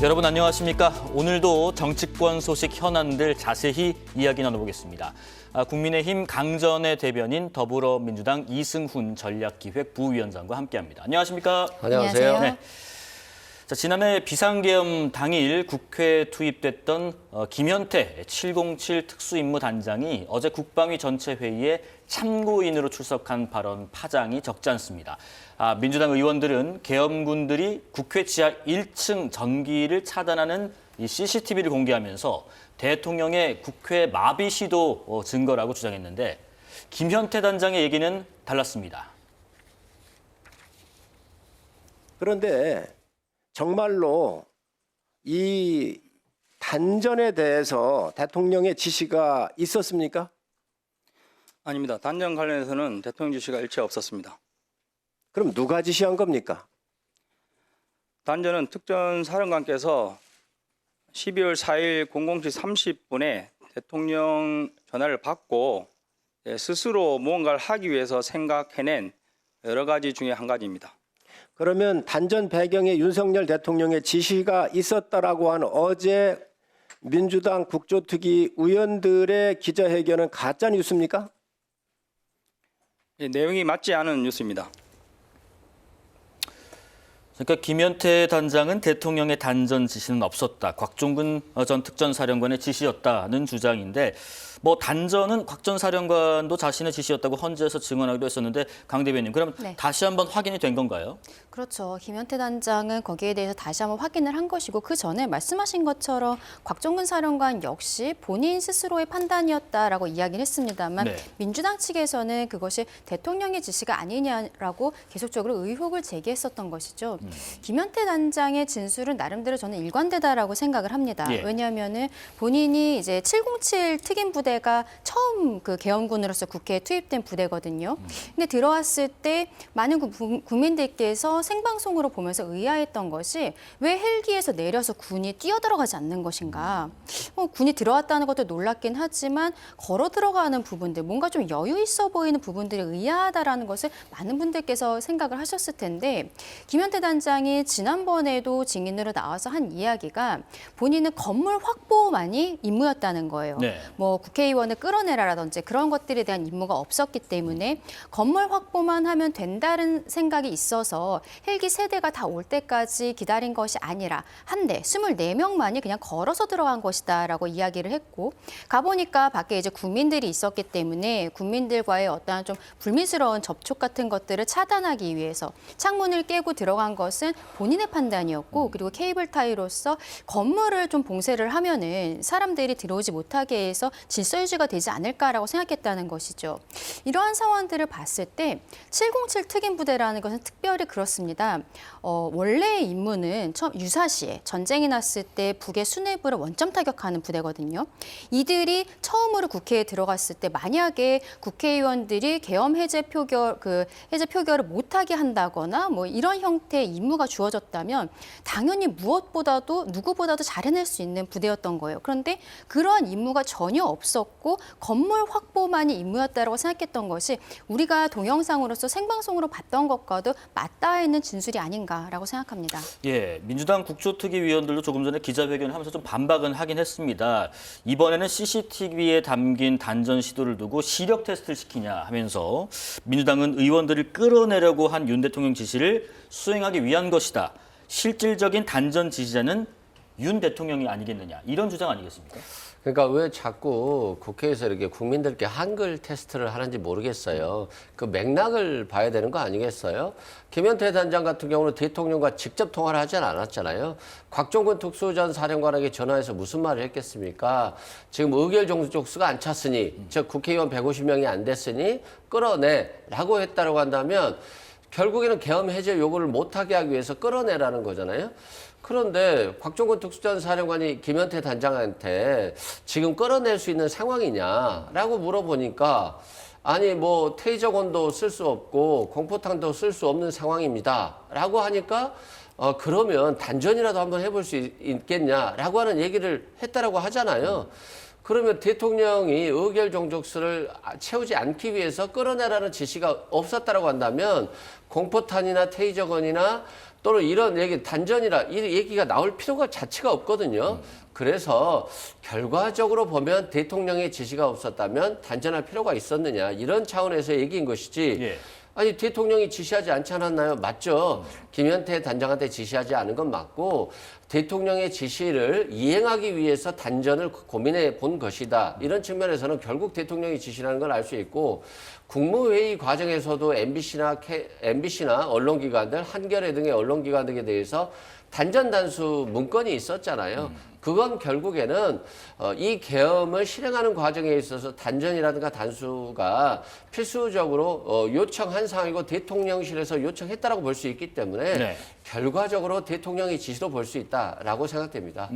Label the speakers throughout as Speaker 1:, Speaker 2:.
Speaker 1: 여러분 안녕하십니까? 오늘도 정치권 소식 현안들 자세히 이야기 나눠보겠습니다. 국민의힘 강전의 대변인 더불어민주당 이승훈 전략기획 부위원장과 함께합니다. 안녕하십니까?
Speaker 2: 안녕하세요.
Speaker 1: 네. 자, 지난해 비상계엄 당일 국회에 투입됐던 김현태 707 특수임무단장이 어제 국방위 전체 회의에 참고인으로 출석한 발언 파장이 적지 않습니다. 민주당 의원들은 계엄군들이 국회 지하 1층 전기를 차단하는 이 CCTV를 공개하면서 대통령의 국회 마비 시도 증거라고 주장했는데 김현태 단장의 얘기는 달랐습니다.
Speaker 2: 그런데 정말로 이 단전에 대해서 대통령의 지시가 있었습니까?
Speaker 3: 아닙니다. 단전 관련해서는 대통령 지시가 일체 없었습니다.
Speaker 2: 그럼 누가 지시한 겁니까?
Speaker 3: 단전은 특전사령관께서 12월 4일 00시 30분에 대통령 전화를 받고 스스로 무언가를 하기 위해서 생각해낸 여러 가지 중에 한 가지입니다.
Speaker 2: 그러면 단전 배경에 윤석열 대통령의 지시가 있었다라고 하는 어제 민주당 국조특위 의원들의 기자회견은 가짜 뉴스입니까?
Speaker 3: 내용이 맞지 않은 뉴스입니다.
Speaker 1: 그러니까 김현태 단장은 대통령의 단전 지시는 없었다. 곽종근 전 특전사령관의 지시였다는 주장인데 뭐 단전은 곽 전 사령관도 자신의 지시였다고 헌재에서 증언하기도 했었는데 강 대변인 그럼 다시 한번 확인이 된 건가요?
Speaker 4: 그렇죠. 김현태 단장은 거기에 대해서 다시 한번 확인을 한 것이고 그 전에 말씀하신 것처럼 곽종근 사령관 역시 본인 스스로의 판단이었다라고 이야기를 했습니다만 민주당 측에서는 그것이 대통령의 지시가 아니냐라고 계속적으로 의혹을 제기했었던 것이죠. 김현태 단장의 진술은 나름대로 저는 일관되다라고 생각을 합니다. 왜냐하면은 본인이 이제 707 특임 부대가 처음 그 계엄군으로서 국회에 투입된 부대거든요. 근데 들어왔을 때 많은 국민들께서 생방송으로 보면서 의아했던 것이 왜 헬기에서 내려서 군이 뛰어들어가지 않는 것인가. 군이 들어왔다는 것도 놀랍긴 하지만 걸어 들어가는 부분들, 뭔가 좀 여유 있어 보이는 부분들이 의아하다라는 것을 많은 분들께서 생각을 하셨을 텐데 김현태 단장이 지난번에도 증인으로 나와서 한 이야기가 본인은 건물 확보만이 임무였다는 거예요. 뭐 국회의원을 끌어내라라든지 그런 것들에 대한 임무가 없었기 때문에 건물 확보만 하면 된다는 생각이 있어서 헬기 세대가 다 올 때까지 기다린 것이 아니라 한 대, 24명만이 그냥 걸어서 들어간 것이다라고 이야기를 했고 가보니까 밖에 이제 국민들이 있었기 때문에 국민들과의 어떠한 좀 불미스러운 접촉 같은 것들을 차단하기 위해서 창문을 깨고 들어간 것은 본인의 판단이었고 그리고 케이블 타이로서 건물을 좀 봉쇄를 하면은 사람들이 들어오지 못하게 해서 질서 유지가 되지 않을까라고 생각했다는 것이죠. 이러한 상황들을 봤을 때 707 특임 부대라는 것은 특별히 그렇습니다. 원래의 임무는 처음 유사시에 전쟁이 났을 때 북의 수뇌부를 원점 타격하는 부대거든요. 이들이 처음으로 국회에 들어갔을 때 만약에 국회의원들이 계엄 해제 표결을 못하게 한다거나 뭐 이런 형태의 임무가 주어졌다면 당연히 무엇보다도 누구보다도 잘 해낼 수 있는 부대였던 거예요. 그런데 그러한 임무가 전혀 없었고 건물 확보만이 임무였다고 생각했던 것이 우리가 동영상으로서 생방송으로 봤던 것과도 맞닿아 있는 진술이 아닌가라고 생각합니다.
Speaker 1: 민주당 국조특위 위원들도 조금 전에 기자회견을 하면서 좀 반박은 하긴 했습니다. 이번에는 CCTV에 담긴 단전 시도를 두고 시력 테스트를 시키냐 하면서 민주당은 의원들을 끌어내려고 한 윤 대통령 지시를 수행하기 위한 것이다. 실질적인 단전 지시자는 윤 대통령이 아니겠느냐. 이런 주장 아니겠습니까?
Speaker 5: 그러니까 왜 자꾸 국회에서 이렇게 국민들께 한글 테스트를 하는지 모르겠어요. 그 맥락을 봐야 되는 거 아니겠어요? 김현태 단장 같은 경우는 대통령과 직접 통화를 하지 않았잖아요. 곽종근 특수전 사령관에게 전화해서 무슨 말을 했겠습니까? 지금 의결 종족수가 안 찼으니, 즉 국회의원 150명이 안 됐으니 끌어내라고 했다고 한다면 결국에는 계엄 해제 요구를 못하게 하기 위해서 끌어내라는 거잖아요. 그런데 곽종근 특수전 사령관이 김현태 단장한테 지금 끌어낼 수 있는 상황이냐라고 물어보니까 아니 뭐 테이저건도 쓸 수 없고 공포탄도 쓸 수 없는 상황입니다라고 하니까 그러면 단전이라도 한번 해볼 수 있겠냐라고 하는 얘기를 했다라고 하잖아요. 그러면 대통령이 의결 종족수를 채우지 않기 위해서 끌어내라는 지시가 없었다라고 한다면 공포탄이나 테이저건이나 또는 이런 얘기 단전이라 이 얘기가 나올 필요가 자체가 없거든요. 그래서 결과적으로 보면 대통령의 지시가 없었다면 단전할 필요가 있었느냐 이런 차원에서 얘기인 것이지.
Speaker 1: 예.
Speaker 5: 아니 대통령이 지시하지 않지 않았나요? 맞죠. 김현태 단장한테 지시하지 않은 건 맞고 대통령의 지시를 이행하기 위해서 단전을 고민해 본 것이다. 이런 측면에서는 결국 대통령이 지시라는 걸 알 수 있고 국무회의 과정에서도 MBC나 언론기관들, 한겨레 등의 언론기관들에 대해서 단전 단수 문건이 있었잖아요. 그건 결국에는 이 계엄을 실행하는 과정에 있어서 단전이라든가 단수가 필수적으로 요청한 상황이고 대통령실에서 요청했다라고 볼 수 있기 때문에
Speaker 1: 네.
Speaker 5: 결과적으로 대통령의 지시로 볼 수 있다라고 생각됩니다.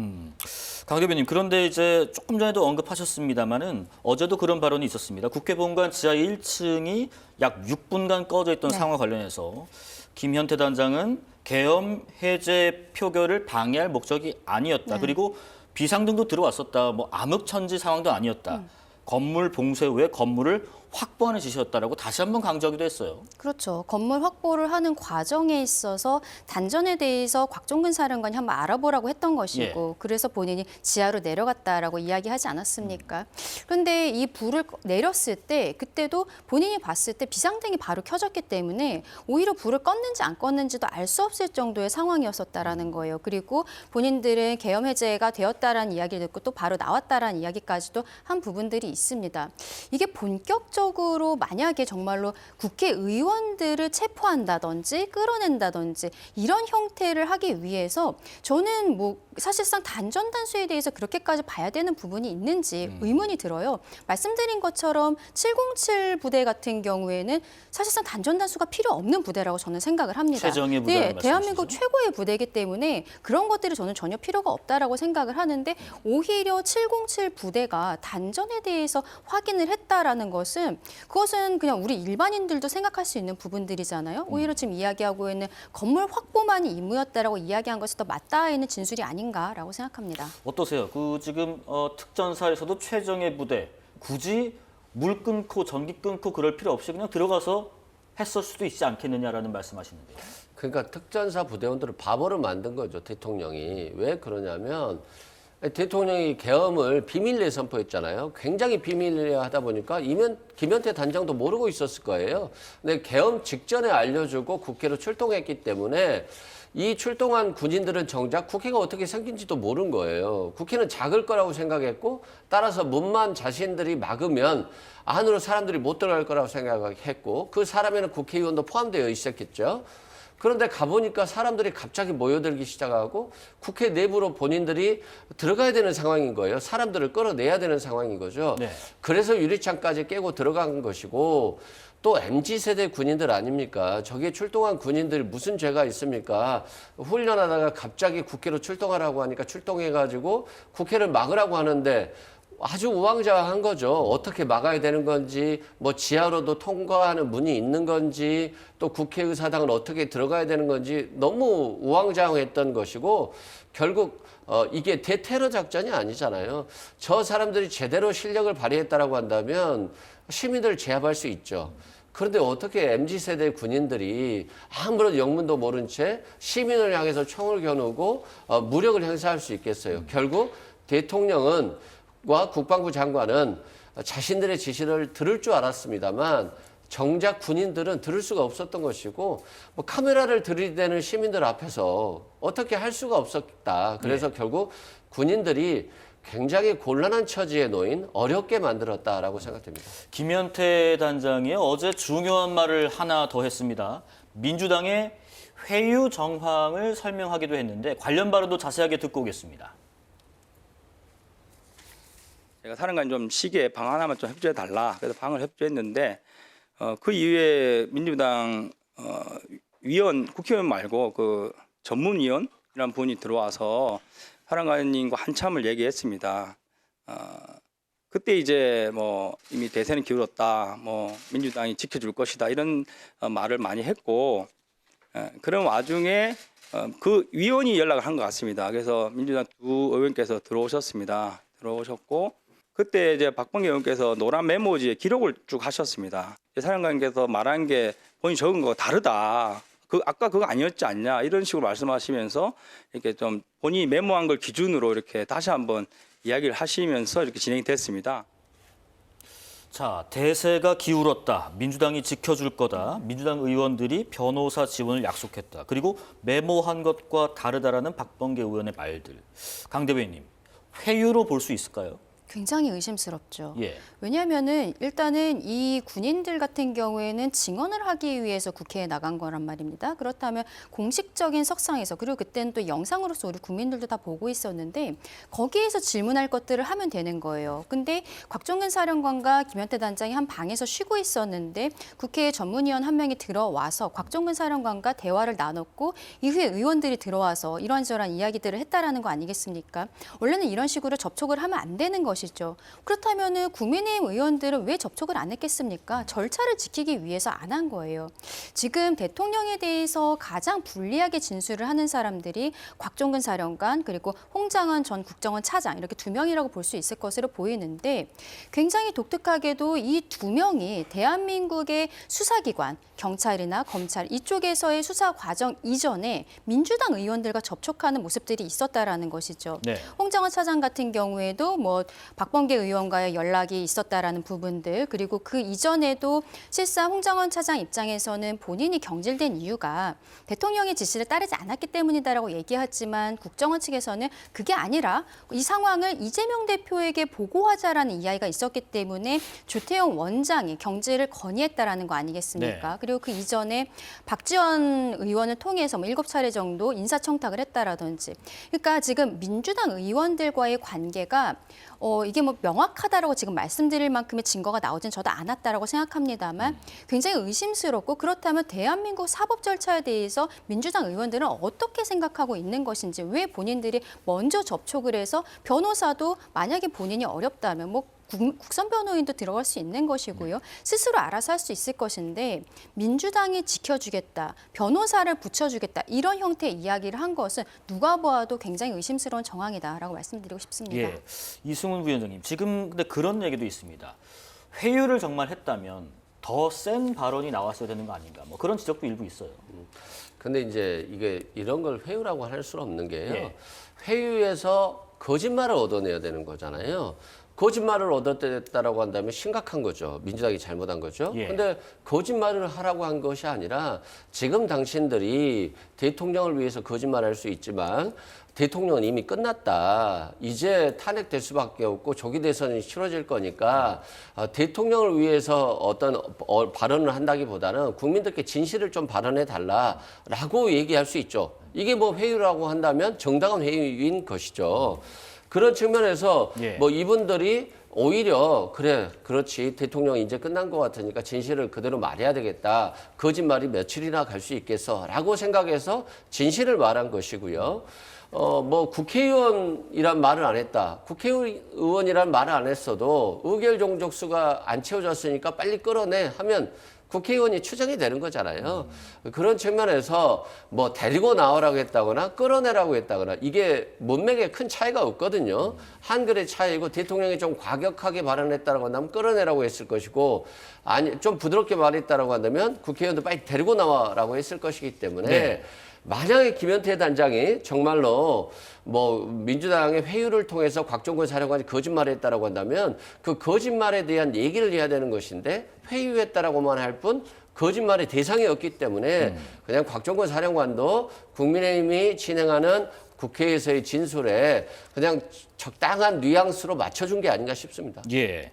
Speaker 1: 강 대변인, 그런데 이제 조금 전에도 언급하셨습니다마는 어제도 그런 발언이 있었습니다. 국회 본관 지하 1층이 약 6분간 꺼져 있던
Speaker 4: 네.
Speaker 1: 상황과 관련해서 김현태 단장은 계엄 해제 표결을 방해할 목적이 아니었다.
Speaker 4: 네.
Speaker 1: 그리고 비상등도 들어왔었다. 뭐 암흑천지 상황도 아니었다. 건물 봉쇄 후에 건물을 확보하는 지시였다라고 다시 한번 강조하기도 했어요.
Speaker 4: 그렇죠. 건물 확보를 하는 과정에 있어서 단전에 대해서 곽종근 사령관이 한번 알아보라고 했던 것이고 그래서 본인이 지하로 내려갔다라고 이야기하지 않았습니까? 그런데 이 불을 내렸을 때 그때도 본인이 봤을 때 비상등이 바로 켜졌기 때문에 오히려 불을 껐는지 안 껐는지도 알 수 없을 정도의 상황이었었다라는 거예요. 그리고 본인들은 계엄 해제가 되었다라는 이야기를 듣고 또 바로 나왔다라는 이야기까지도 한 부분들이 있습니다. 이게 본격적으로 만약에 정말로 국회의원들을 체포한다든지 끌어낸다든지 이런 형태를 하기 위해서 저는 뭐 사실상 단전 단수에 대해서 그렇게까지 봐야 되는 부분이 있는지 의문이 들어요. 말씀드린 것처럼 707 부대 같은 경우에는 사실상 단전 단수가 필요 없는 부대라고 저는 생각을 합니다.
Speaker 1: 최정예 부대라는
Speaker 4: 네, 대한민국
Speaker 1: 말씀이시죠?
Speaker 4: 최고의 부대이기 때문에 그런 것들이 저는 전혀 필요가 없다라고 생각을 하는데 오히려 707 부대가 단전에 대해서 확인을 했다라는 그것은 그냥 우리 일반인들도 생각할 수 있는 부분들이잖아요. 오히려 지금 이야기하고 있는 건물 확보만이 임무였다라고 이야기한 것이 더 맞닿아 있는 진술이 아닌가라고 생각합니다.
Speaker 1: 어떠세요? 지금 특전사에서도 최정예 부대 굳이 물 끊고 전기 끊고 그럴 필요 없이 그냥 들어가서 했을 수도 있지 않겠느냐라는 말씀하시는데요.
Speaker 5: 그러니까 특전사 부대원들을 바보로 만든 거죠, 대통령이. 왜 그러냐면 대통령이 계엄을 비밀리에 선포했잖아요. 굉장히 비밀리에 하다 보니까 김현태 단장도 모르고 있었을 거예요. 근데 계엄 직전에 알려주고 국회로 출동했기 때문에 이 출동한 군인들은 정작 국회가 어떻게 생긴지도 모른 거예요. 국회는 작을 거라고 생각했고 따라서 문만 자신들이 막으면 안으로 사람들이 못 들어갈 거라고 생각했고 그 사람에는 국회의원도 포함되어 있었겠죠. 그런데 가보니까 사람들이 갑자기 모여들기 시작하고 국회 내부로 본인들이 들어가야 되는 상황인 거예요. 사람들을 끌어내야 되는 상황인 거죠.
Speaker 1: 네.
Speaker 5: 그래서 유리창까지 깨고 들어간 것이고 또 MZ세대 군인들 아닙니까? 저기에 출동한 군인들이 무슨 죄가 있습니까? 훈련하다가 갑자기 국회로 출동하라고 하니까 출동해가지고 국회를 막으라고 하는데 아주 우왕좌왕한 거죠. 어떻게 막아야 되는 건지, 뭐 지하로도 통과하는 문이 있는 건지, 또 국회의사당은 어떻게 들어가야 되는 건지 너무 우왕좌왕했던 것이고 결국 이게 대테러 작전이 아니잖아요. 저 사람들이 제대로 실력을 발휘했다라고 한다면 시민들을 제압할 수 있죠. 그런데 어떻게 MZ세대 군인들이 아무런 영문도 모른 채 시민을 향해서 총을 겨누고 무력을 행사할 수 있겠어요. 결국 대통령과 국방부 장관은 자신들의 지시를 들을 줄 알았습니다만 정작 군인들은 들을 수가 없었던 것이고 뭐 카메라를 들이대는 시민들 앞에서 어떻게 할 수가 없었다. 그래서 결국 군인들이 굉장히 곤란한 처지에 놓인 어렵게 만들었다라고 생각됩니다.
Speaker 1: 김현태 단장이 어제 중요한 말을 하나 더 했습니다. 민주당의 회유 정황을 설명하기도 했는데 관련 발언도 자세하게 듣고 오겠습니다.
Speaker 3: 제가 사령관 좀 시기에 방 하나만 좀 협조해 달라. 그래서 방을 협조했는데 그 이후에 민주당 국회의원 말고 그 전문위원이라는 분이 들어와서 사령관님과 한참을 얘기했습니다. 그때 이제 뭐 이미 대세는 기울었다, 뭐 민주당이 지켜줄 것이다 이런 말을 많이 했고 그런 와중에 그 위원이 연락을 한 것 같습니다. 그래서 민주당 두 의원께서 들어오셨습니다. 들어오셨고 그때 이제 박범계 의원께서 노란 메모지에 기록을 쭉 하셨습니다. 사령관께서 말한 게 본인이 적은 거 다르다. 아까 그거 아니었지 않냐 이런 식으로 말씀하시면서 이렇게 좀 본인이 메모한 걸 기준으로 이렇게 다시 한번 이야기를 하시면서 이렇게 진행이 됐습니다.
Speaker 1: 자, 대세가 기울었다. 민주당이 지켜줄 거다. 민주당 의원들이 변호사 지원을 약속했다. 그리고 메모한 것과 다르다라는 박범계 의원의 말들. 강 대변인님, 회유로 볼 수 있을까요?
Speaker 4: 굉장히 의심스럽죠.
Speaker 1: 예.
Speaker 4: 왜냐하면은 일단은 이 군인들 같은 경우에는 증언을 하기 위해서 국회에 나간 거란 말입니다. 그렇다면 공식적인 석상에서 그리고 그때는 또 영상으로서 우리 국민들도 다 보고 있었는데 거기에서 질문할 것들을 하면 되는 거예요. 근데 곽종근 사령관과 김현태 단장이 한 방에서 쉬고 있었는데 국회에 전문위원 한 명이 들어와서 곽종근 사령관과 대화를 나눴고 이후에 의원들이 들어와서 이런저런 이야기들을 했다라는 거 아니겠습니까? 원래는 이런 식으로 접촉을 하면 안 되는 것이죠. 그렇다면은 국민의힘 의원들은 왜 접촉을 안 했겠습니까? 절차를 지키기 위해서 안 한 거예요. 지금 대통령에 대해서 가장 불리하게 진술을 하는 사람들이 곽종근 사령관 그리고 홍장원 전 국정원 차장 이렇게 두 명이라고 볼 수 있을 것으로 보이는데 굉장히 독특하게도 이 두 명이 대한민국의 수사기관, 경찰이나 검찰 이쪽에서의 수사 과정 이전에 민주당 의원들과 접촉하는 모습들이 있었다라는 것이죠.
Speaker 1: 네.
Speaker 4: 홍장원 차장 같은 경우에도 뭐 박범계 의원과의 연락이 있었다라는 부분들 그리고 그 이전에도 실상 홍장원 차장 입장에서는 본인이 경질된 이유가 대통령의 지시를 따르지 않았기 때문이다라고 얘기하지만 국정원 측에서는 그게 아니라 이 상황을 이재명 대표에게 보고하자라는 이야기가 있었기 때문에 조태용 원장이 경질을 건의했다라는 거 아니겠습니까?
Speaker 1: 네.
Speaker 4: 그리고 그 이전에 박지원 의원을 통해서 뭐 7차례 정도 인사청탁을 했다라든지 그러니까 지금 민주당 의원들과의 관계가 이게 뭐 명확하다라고 지금 말씀드릴 만큼의 증거가 나오진 저도 않았다라고 생각합니다만 굉장히 의심스럽고 그렇다면 대한민국 사법 절차에 대해서 민주당 의원들은 어떻게 생각하고 있는 것인지 왜 본인들이 먼저 접촉을 해서 변호사도 만약에 본인이 어렵다면 뭐 국선 변호인도 들어갈 수 있는 것이고요. 스스로 알아서 할 수 있을 것인데 민주당이 지켜주겠다, 변호사를 붙여주겠다 이런 형태의 이야기를 한 것은 누가 보아도 굉장히 의심스러운 정황이다라고 말씀드리고 싶습니다.
Speaker 1: 예. 이승훈 부위원장님, 지금 근데 그런 얘기도 있습니다. 회유를 정말 했다면 더 센 발언이 나왔어야 되는 거 아닌가? 뭐 그런 지적도 일부 있어요.
Speaker 5: 근데 이제 이게 이런 걸 회유라고 할 수는 없는 게요.
Speaker 1: 예.
Speaker 5: 회유에서 거짓말을 얻어내야 되는 거잖아요. 거짓말을 얻어냈다라고 한다면 심각한 거죠. 민주당이 잘못한 거죠.
Speaker 1: 예.
Speaker 5: 근데 거짓말을 하라고 한 것이 아니라 지금 당신들이 대통령을 위해서 거짓말할 수 있지만 대통령은 이미 끝났다. 이제 탄핵될 수밖에 없고 조기 대선이 치러질 거니까 대통령을 위해서 어떤 발언을 한다기보다는 국민들께 진실을 좀 발언해 달라라고 얘기할 수 있죠. 이게 뭐 회유라고 한다면 정당한 회유인 것이죠. 그런 측면에서
Speaker 1: 예.
Speaker 5: 뭐 이분들이 오히려 그래 그렇지 대통령이 이제 끝난 것 같으니까 진실을 그대로 말해야 되겠다. 거짓말이 며칠이나 갈 수 있겠어라고 생각해서 진실을 말한 것이고요. 뭐 국회의원이란 말을 안 했다. 국회의원이란 말을 안 했어도 의결 종족수가 안 채워졌으니까 빨리 끌어내 하면 국회의원이 추정이 되는 거잖아요. 그런 측면에서 뭐 데리고 나오라고 했다거나 끌어내라고 했다거나 이게 문맥에 큰 차이가 없거든요. 한글의 차이고 대통령이 좀 과격하게 발언했다고 한다면 끌어내라고 했을 것이고 아니 좀 부드럽게 말했다라고 한다면 국회의원도 빨리 데리고 나와라고 했을 것이기 때문에
Speaker 1: 네.
Speaker 5: 만약에 김현태 단장이 정말로 뭐 민주당의 회유를 통해서 곽종근 사령관이 거짓말을 했다라고 한다면 그 거짓말에 대한 얘기를 해야 되는 것인데 회유했다라고만 할 뿐 거짓말의 대상이 없기 때문에 그냥 곽종근 사령관도 국민의힘이 진행하는 국회에서의 진술에 그냥 적당한 뉘앙스로 맞춰준 게 아닌가 싶습니다.
Speaker 1: 예.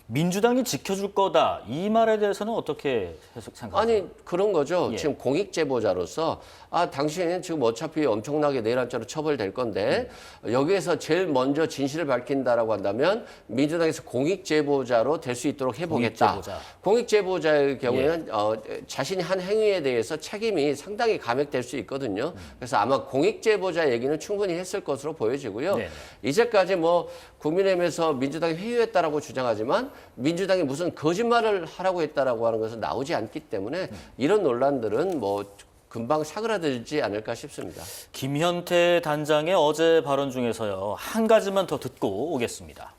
Speaker 1: 민주당이 지켜줄 거다. 이 말에 대해서는 어떻게 생각하세요?
Speaker 5: 아니 그런 거죠.
Speaker 1: 예.
Speaker 5: 지금 공익 제보자로서 당신은 지금 어차피 엄청나게 내란죄로 처벌될 건데 여기에서 제일 먼저 진실을 밝힌다라고 한다면 민주당에서 공익 제보자로 될 수 있도록 해보겠다.
Speaker 1: 공익제보자.
Speaker 5: 공익 제보자의 경우에는 자신이 한 행위에 대해서 책임이 상당히 감액될 수 있거든요. 그래서 아마 공익 제보자 얘기는 충분히 했을 것으로 보여지고요.
Speaker 1: 네네.
Speaker 5: 이제까지 뭐 국민의힘에서 민주당이 회유했다라고 주장하지만 민주당이 무슨 거짓말을 하라고 했다라고 하는 것은 나오지 않기 때문에 이런 논란들은 뭐 금방 사그라들지 않을까 싶습니다.
Speaker 1: 김현태 단장의 어제 발언 중에서요. 한 가지만 더 듣고 오겠습니다.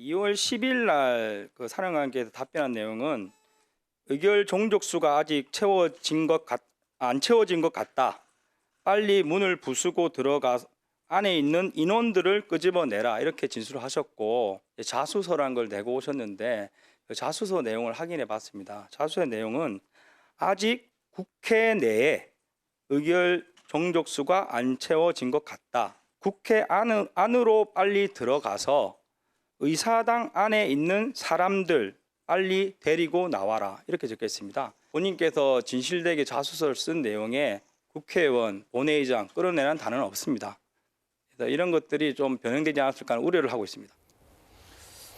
Speaker 3: 2월 10일 날 그 사령관께서 답변한 내용은 의결 종족수가 아직 안 채워진 것 같다. 빨리 문을 부수고 들어가 안에 있는 인원들을 끄집어내라 이렇게 진술을 하셨고 자수서란 걸 내고 오셨는데 그 자수서 내용을 확인해 봤습니다. 자수서의 내용은 아직 국회 내에 의결 종족수가 안 채워진 것 같다. 국회 안으로 빨리 들어가서 의사당 안에 있는 사람들 빨리 데리고 나와라 이렇게 적혀 있습니다. 본인께서 진실되게 자수서를 쓴 내용에 국회의원, 본회의장 끌어내라는 단어는 없습니다. 그래서 이런 것들이 좀 변형되지 않았을까 하는 우려를 하고 있습니다.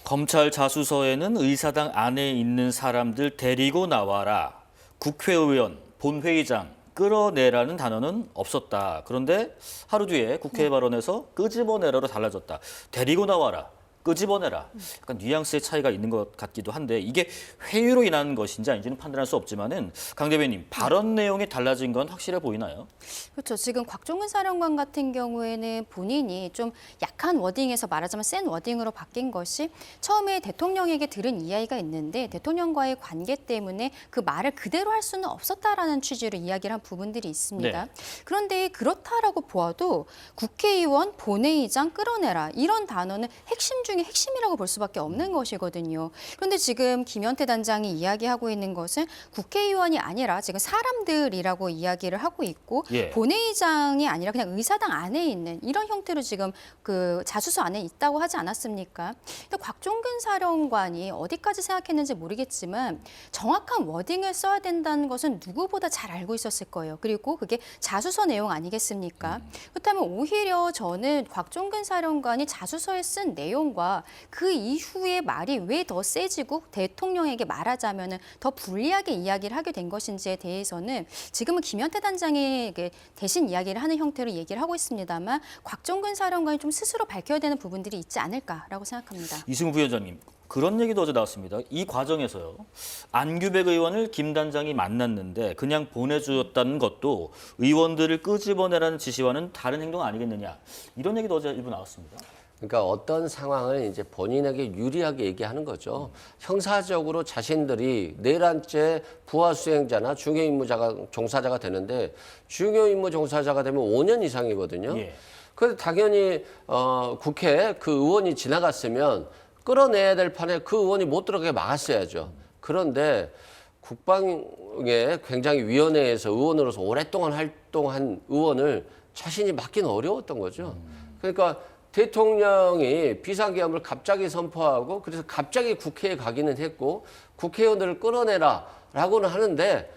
Speaker 1: 검찰 자수서에는 의사당 안에 있는 사람들 데리고 나와라. 국회의원, 본회의장 끌어내라는 단어는 없었다. 그런데 하루 뒤에 국회 발언에서 끄집어내라로 달라졌다. 데리고 나와라. 끄집어내라. 약간 뉘앙스의 차이가 있는 것 같기도 한데 이게 회의로 인한 것인지 아닌지는 판단할 수 없지만은 강 대변인 발언 내용이 달라진 건 확실해 보이나요?
Speaker 4: 그렇죠. 지금 곽종근 사령관 같은 경우에는 본인이 좀 약한 워딩에서 말하자면 센 워딩으로 바뀐 것이 처음에 대통령에게 들은 이야기가 있는데 대통령과의 관계 때문에 그 말을 그대로 할 수는 없었다라는 취지로 이야기를 한 부분들이 있습니다.
Speaker 1: 네.
Speaker 4: 그런데 그렇다라고 보아도 국회의원, 본회의장 끌어내라 이런 단어는 핵심 중에 핵심이라고 볼 수밖에 없는 것이거든요. 그런데 지금 김현태 단장이 이야기하고 있는 것은 국회의원이 아니라 지금 사람들이라고 이야기를 하고 있고
Speaker 1: 예.
Speaker 4: 본회의장이 아니라 그냥 의사당 안에 있는 이런 형태로 지금 그 자수서 안에 있다고 하지 않았습니까? 근데 곽종근 사령관이 어디까지 생각했는지 모르겠지만 정확한 워딩을 써야 된다는 것은 누구보다 잘 알고 있었을 거예요. 그리고 그게 자수서 내용 아니겠습니까? 그렇다면 오히려 저는 곽종근 사령관이 자수서에 쓴 내용과 그 이후의 말이 왜 더 세지고 대통령에게 말하자면 더 불리하게 이야기를 하게 된 것인지에 대해서는 지금은 김현태 단장이 대신 이야기를 하는 형태로 얘기를 하고 있습니다만 곽종근 사령관이 좀 스스로 밝혀야 되는 부분들이 있지 않을까라고 생각합니다.
Speaker 1: 이승우 부위원장님, 그런 얘기도 어제 나왔습니다. 이 과정에서요. 안규백 의원을 김 단장이 만났는데 그냥 보내주었다는 것도 의원들을 끄집어내라는 지시와는 다른 행동 아니겠느냐. 이런 얘기도 어제 일부 나왔습니다.
Speaker 5: 그러니까 어떤 상황을 이제 본인에게 유리하게 얘기하는 거죠. 형사적으로 자신들이 내란죄 부하 수행자나 중요 임무자가 종사자가 되는데 중요 임무 종사자가 되면 5년 이상이거든요.
Speaker 1: 예.
Speaker 5: 그래서 당연히 국회 그 의원이 지나갔으면 끌어내야 될 판에 그 의원이 못 들어가게 막았어야죠. 그런데 국방의 굉장히 위원회에서 의원으로서 오랫동안 활동한 의원을 자신이 맡기는 어려웠던 거죠. 그러니까 대통령이 비상계엄을 갑자기 선포하고 그래서 갑자기 국회에 가기는 했고 국회의원들을 끌어내라라고는 하는데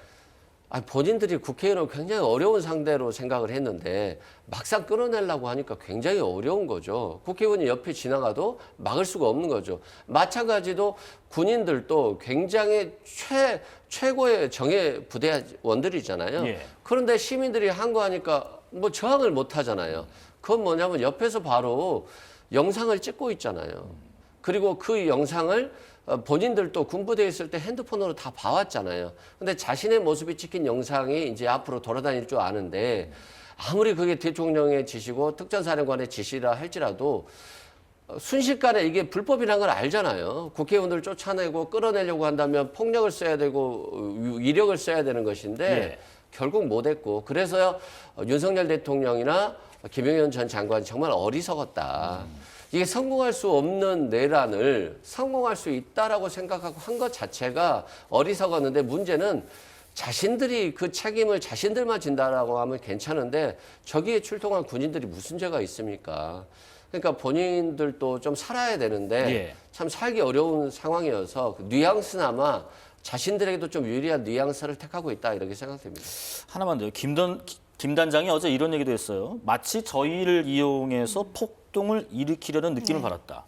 Speaker 5: 본인들이 국회의원을 굉장히 어려운 상대로 생각을 했는데 막상 끌어내려고 하니까 굉장히 어려운 거죠. 국회의원이 옆에 지나가도 막을 수가 없는 거죠. 마찬가지로 군인들도 굉장히 최고의 정예 부대원들이잖아요.
Speaker 1: 예.
Speaker 5: 그런데 시민들이 한 거 하니까 뭐 저항을 못 하잖아요. 그건 뭐냐면 옆에서 바로 영상을 찍고 있잖아요. 그리고 그 영상을 본인들도 군부대에 있을 때 핸드폰으로 다 봐왔잖아요. 근데 자신의 모습이 찍힌 영상이 이제 앞으로 돌아다닐 줄 아는데 아무리 그게 대통령의 지시고 특전사령관의 지시라 할지라도 순식간에 이게 불법이라는 걸 알잖아요. 국회의원들 쫓아내고 끌어내려고 한다면 폭력을 써야 되고 위력을 써야 되는 것인데
Speaker 1: 예.
Speaker 5: 결국 못했고 그래서 윤석열 대통령이나 김영현 전 장관이 정말 어리석었다. 이게 성공할 수 없는 내란을 성공할 수 있다라고 생각하고 한 것 자체가 어리석었는데 문제는 자신들이 그 책임을 자신들만 진다라고 하면 괜찮은데 저기에 출동한 군인들이 무슨 죄가 있습니까? 그러니까 본인들도 좀 살아야 되는데
Speaker 1: 예.
Speaker 5: 참 살기 어려운 상황이어서 그 뉘앙스나마 자신들에게도 좀 유리한 뉘앙스를 택하고 있다 이렇게 생각됩니다.
Speaker 1: 하나만 더요. 김 단장이 어제 이런 얘기도 했어요. 마치 저희를 이용해서 폭동을 일으키려는 느낌을 받았다.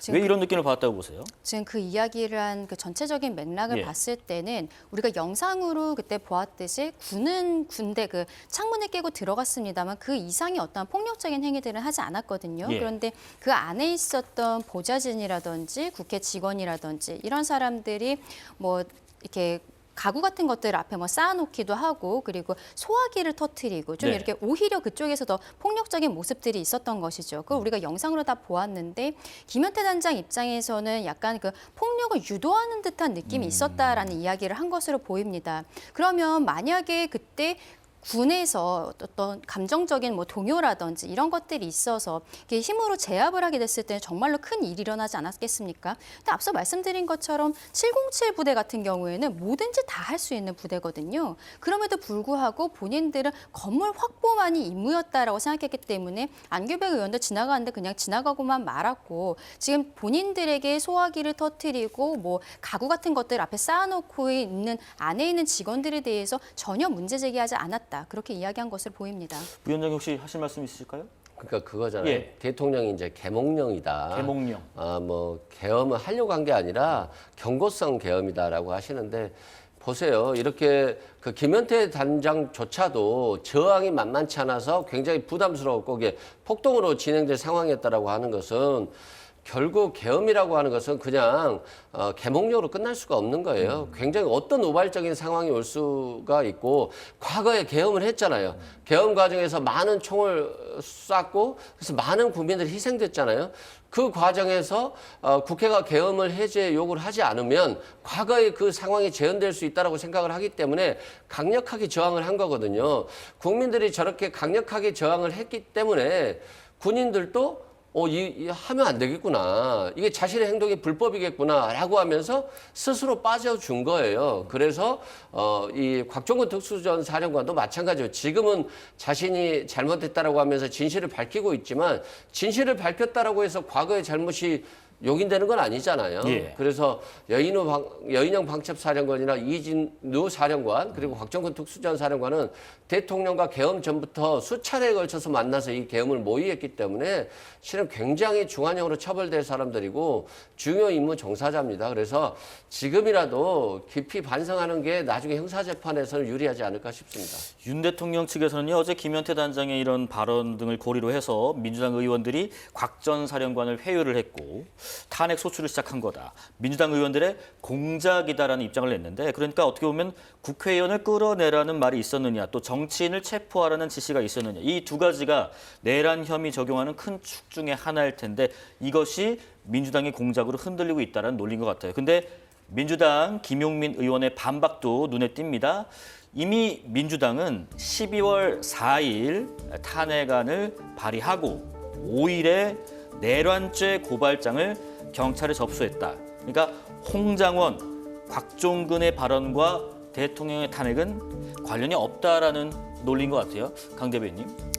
Speaker 1: 왜 이런 느낌을 받았다고 보세요?
Speaker 4: 지금 그 이야기를 한 그 전체적인 맥락을
Speaker 1: 예.
Speaker 4: 봤을 때는 우리가 영상으로 그때 보았듯이 군은 군대 그 창문을 깨고 들어갔습니다만 그 이상의 어떤 폭력적인 행위들은 하지 않았거든요.
Speaker 1: 예.
Speaker 4: 그런데 그 안에 있었던 보좌진이라든지 국회 직원이라든지 이런 사람들이 뭐 이렇게 가구 같은 것들 앞에 뭐 쌓아놓기도 하고 그리고 소화기를 터뜨리고 좀
Speaker 1: 네.
Speaker 4: 이렇게 오히려 그쪽에서 더 폭력적인 모습들이 있었던 것이죠. 그걸 우리가 영상으로 다 보았는데 김현태 단장 입장에서는 약간 그 폭력을 유도하는 듯한 느낌이 있었다라는 이야기를 한 것으로 보입니다. 그러면 만약에 그때 군에서 어떤 감정적인 뭐 동요라든지 이런 것들이 있어서 이렇게 힘으로 제압을 하게 됐을 때는 정말로 큰 일이 일어나지 않았겠습니까? 근데 앞서 말씀드린 것처럼 707 부대 같은 경우에는 뭐든지 다 할 수 있는 부대거든요. 그럼에도 불구하고 본인들은 건물 확보만이 임무였다라고 생각했기 때문에 안규백 의원도 지나가는데 그냥 지나가고만 말았고 지금 본인들에게 소화기를 터뜨리고 뭐 가구 같은 것들 앞에 쌓아놓고 있는 안에 있는 직원들에 대해서 전혀 문제 제기하지 않았다. 그렇게 이야기한 것으로 보입니다.
Speaker 1: 위원장님 혹시 하실 말씀 있으실까요?
Speaker 5: 그러니까 그거잖아요.
Speaker 1: 예.
Speaker 5: 대통령이 이제 계몽령이다.
Speaker 1: 계몽령.
Speaker 5: 뭐 계엄을 하려고 한 게 아니라 경고성 계엄이다라고 하시는데 보세요. 이렇게 그 김현태 단장조차도 저항이 만만치 않아서 굉장히 부담스러웠고 그게 폭동으로 진행될 상황이었다라고 하는 것은 결국 계엄이라고 하는 것은 그냥 계몽령으로 끝날 수가 없는 거예요. 굉장히 어떤 우발적인 상황이 올 수가 있고 과거에 계엄을 했잖아요. 계엄 과정에서 많은 총을 쐈고 그래서 많은 국민들이 희생됐잖아요. 그 과정에서 국회가 계엄을 해제 요구를 하지 않으면 과거에 그 상황이 재현될 수 있다고 생각을 하기 때문에 강력하게 저항을 한 거거든요. 국민들이 저렇게 강력하게 저항을 했기 때문에 군인들도 하면 안 되겠구나. 이게 자신의 행동이 불법이겠구나라고 하면서 스스로 빠져준 거예요. 그래서 이 곽종근 특수전 사령관도 마찬가지예요. 지금은 자신이 잘못했다라고 하면서 진실을 밝히고 있지만 진실을 밝혔다라고 해서 과거의 잘못이 용인되는 건 아니잖아요.
Speaker 1: 예.
Speaker 5: 그래서 여인영 방첩사령관이나 이진우 사령관 그리고 곽정근 특수전 사령관은 대통령과 계엄 전부터 수차례에 걸쳐서 만나서 이 계엄을 모의했기 때문에 실은 굉장히 중환형으로 처벌될 사람들이고 중요 임무 종사자입니다. 그래서 지금이라도 깊이 반성하는 게 나중에 형사재판에서는 유리하지 않을까 싶습니다.
Speaker 1: 윤 대통령 측에서는요, 어제 김현태 단장의 이런 발언 등을 고리로 해서 민주당 의원들이 곽 전 사령관을 회유를 했고 탄핵 소추를 시작한 거다. 민주당 의원들의 공작이다라는 입장을 냈는데 그러니까 어떻게 보면 국회의원을 끌어내라는 말이 있었느냐 또 정치인을 체포하라는 지시가 있었느냐 이 두 가지가 내란 혐의 적용하는 큰 축 중에 하나일 텐데 이것이 민주당의 공작으로 흔들리고 있다는 논리인 것 같아요. 근데 민주당 김용민 의원의 반박도 눈에 띕니다. 이미 민주당은 12월 4일 탄핵안을 발의하고 5일에 내란죄 고발장을 경찰에 접수했다. 그러니까 홍장원, 곽종근의 발언과 대통령의 탄핵은 관련이 없다라는 논리인 것 같아요. 강 대변인.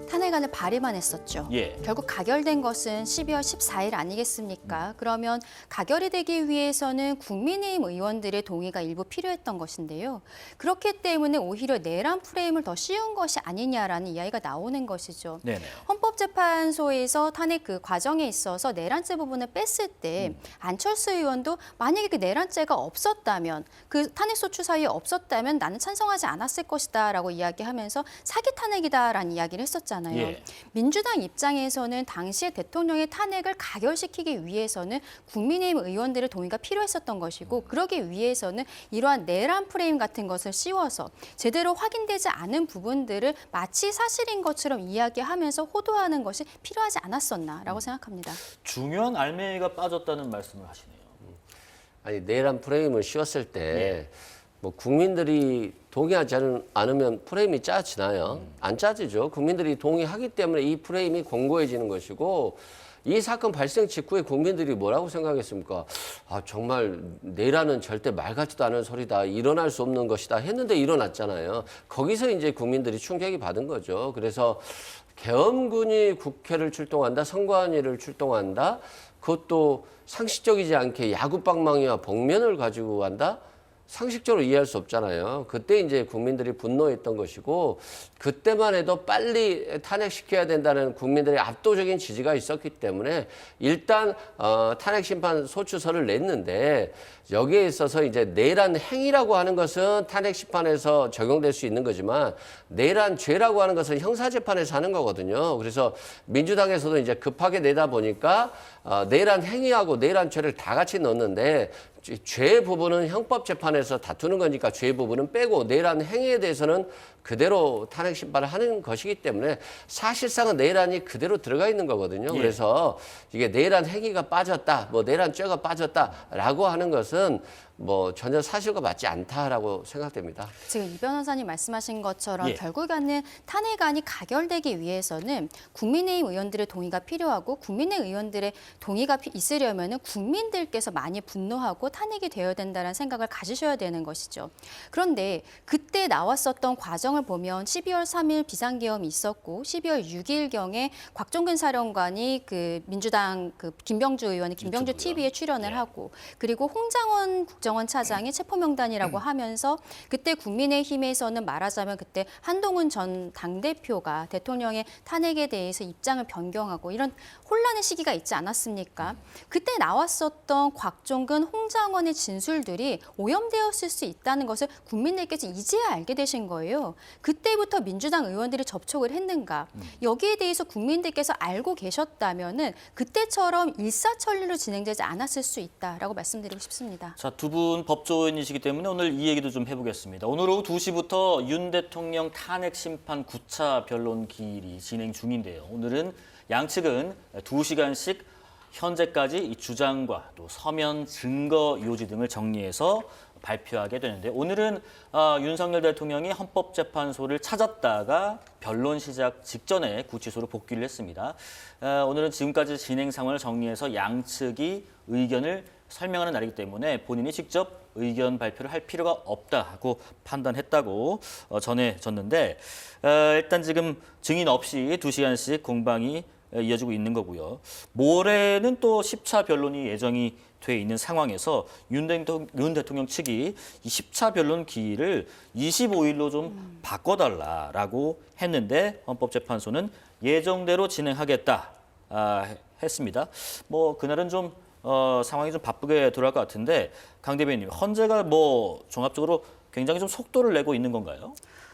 Speaker 4: 탄핵안을 발의만 했었죠.
Speaker 1: 예.
Speaker 4: 결국 가결된 것은 12월 14일 아니겠습니까? 그러면 가결이 되기 위해서는 국민의힘 의원들의 동의가 일부 필요했던 것인데요. 그렇기 때문에 오히려 내란 프레임을 더 씌운 것이 아니냐라는 이야기가 나오는 것이죠.
Speaker 1: 네네.
Speaker 4: 헌법재판소에서 탄핵 그 과정에 있어서 내란죄 부분을 뺐을 때 안철수 의원도 만약에 그 내란죄가 없었다면 그 탄핵소추 사유에 없었다면 나는 찬성하지 않았을 것이다라고 이야기하면서 사기 탄핵이다라는 이야기를 했었잖아요.
Speaker 1: 예.
Speaker 4: 민주당 입장에서는 당시에 대통령의 탄핵을 가결시키기 위해서는 국민의힘 의원들의 동의가 필요했었던 것이고 그러기 위해서는 이러한 내란 프레임 같은 것을 씌워서 제대로 확인되지 않은 부분들을 마치 사실인 것처럼 이야기하면서 호도하는 것이 필요하지 않았었나라고 생각합니다.
Speaker 1: 중요한 알맹이가 빠졌다는 말씀을 하시네요.
Speaker 5: 아니 내란 프레임을 씌웠을 때 뭐 국민들이 동의하지 않으면 프레임이 짜지나요? 안 짜지죠. 국민들이 동의하기 때문에 이 프레임이 공고해지는 것이고 이 사건 발생 직후에 국민들이 뭐라고 생각했습니까? 아 정말 내란은 절대 말 같지도 않은 소리다. 일어날 수 없는 것이다. 했는데 일어났잖아요. 거기서 이제 국민들이 충격이 받은 거죠. 그래서 계엄군이 국회를 출동한다. 선관위를 출동한다. 그것도 상식적이지 않게 야구방망이와 복면을 가지고 간다. 상식적으로 이해할 수 없잖아요. 그때 이제 국민들이 분노했던 것이고 그때만 해도 빨리 탄핵시켜야 된다는 국민들의 압도적인 지지가 있었기 때문에 일단 탄핵 심판 소추서를 냈는데 여기에 있어서 이제 내란 행위라고 하는 것은 탄핵 심판에서 적용될 수 있는 거지만 내란 죄라고 하는 것은 형사 재판에서 하는 거거든요. 그래서 민주당에서도 이제 급하게 내다 보니까 내란 행위하고 내란 죄를 다 같이 넣었는데 죄 부분은 형법 재판에서 다투는 거니까 죄 부분은 빼고 내란 행위에 대해서는 그대로 탄핵 심판을 하는 것이기 때문에 사실상은 내란이 그대로 들어가 있는 거거든요.
Speaker 1: 예.
Speaker 5: 그래서 이게 내란 행위가 빠졌다, 뭐 내란 죄가 빠졌다라고 하는 것은 뭐 전혀 사실과 맞지 않다라고 생각됩니다.
Speaker 4: 지금 이 변호사님 말씀하신 것처럼
Speaker 1: 예.
Speaker 4: 결국에는 탄핵안이 가결되기 위해서는 국민의힘 의원들의 동의가 필요하고 국민의 의원들의 동의가 있으려면 국민들께서 많이 분노하고 탄핵이 되어야 된다는 생각을 가지셔야 되는 것이죠. 그런데 그때 나왔었던 과정을 보면 12월 3일 비상계엄이 있었고 12월 6일경에 곽종근 사령관이 그 민주당 그 김병주 의원이 김병주
Speaker 1: 유튜브요.
Speaker 4: TV에 출연을
Speaker 1: 예.
Speaker 4: 하고 그리고 홍장원 국정원 차장이 체포명단이라고 하면서 그때 국민의힘에서는 말하자면 그때 한동훈 전 당대표가 대통령의 탄핵에 대해서 입장을 변경하고 이런 혼란의 시기가 있지 않았습니까? 그때 나왔었던 곽종근, 홍장원의 진술들이 오염되었을 수 있다는 것을 국민들께서 이제야 알게 되신 거예요. 그때부터 민주당 의원들이 접촉을 했는가? 여기에 대해서 국민들께서 알고 계셨다면은 그때처럼 일사천리로 진행되지 않았을 수 있다라고 말씀드리고 싶습니다.
Speaker 1: 자, 두 분 법조인이시기 때문에 오늘 이 얘기도 좀 해보겠습니다. 오늘 오후 2시부터 윤 대통령 탄핵 심판 9차 변론 기일이 진행 중인데요. 오늘은 양측은 2시간씩 현재까지 이 주장과 또 서면 증거 요지 등을 정리해서 발표하게 되는데 오늘은 윤석열 대통령이 헌법재판소를 찾았다가 변론 시작 직전에 구치소로 복귀를 했습니다. 오늘은 지금까지 진행 상황을 정리해서 양측이 의견을 설명하는 날이기 때문에 본인이 직접 의견 발표를 할 필요가 없다고 판단했다고 전해졌는데 일단 지금 증인 없이 2시간씩 공방이 이어지고 있는 거고요. 모레는 또 10차 변론이 예정이 돼 있는 상황에서 윤 대통령 측이 이 10차 변론 기일을 25일로 좀 바꿔달라라고 했는데 헌법재판소는 예정대로 진행하겠다 했습니다. 뭐 그날은 좀 상황이 좀 바쁘게 돌아갈 것 같은데 강 대변인, 헌재가 뭐 종합적으로 굉장히 좀 속도를 내고 있는 건가요?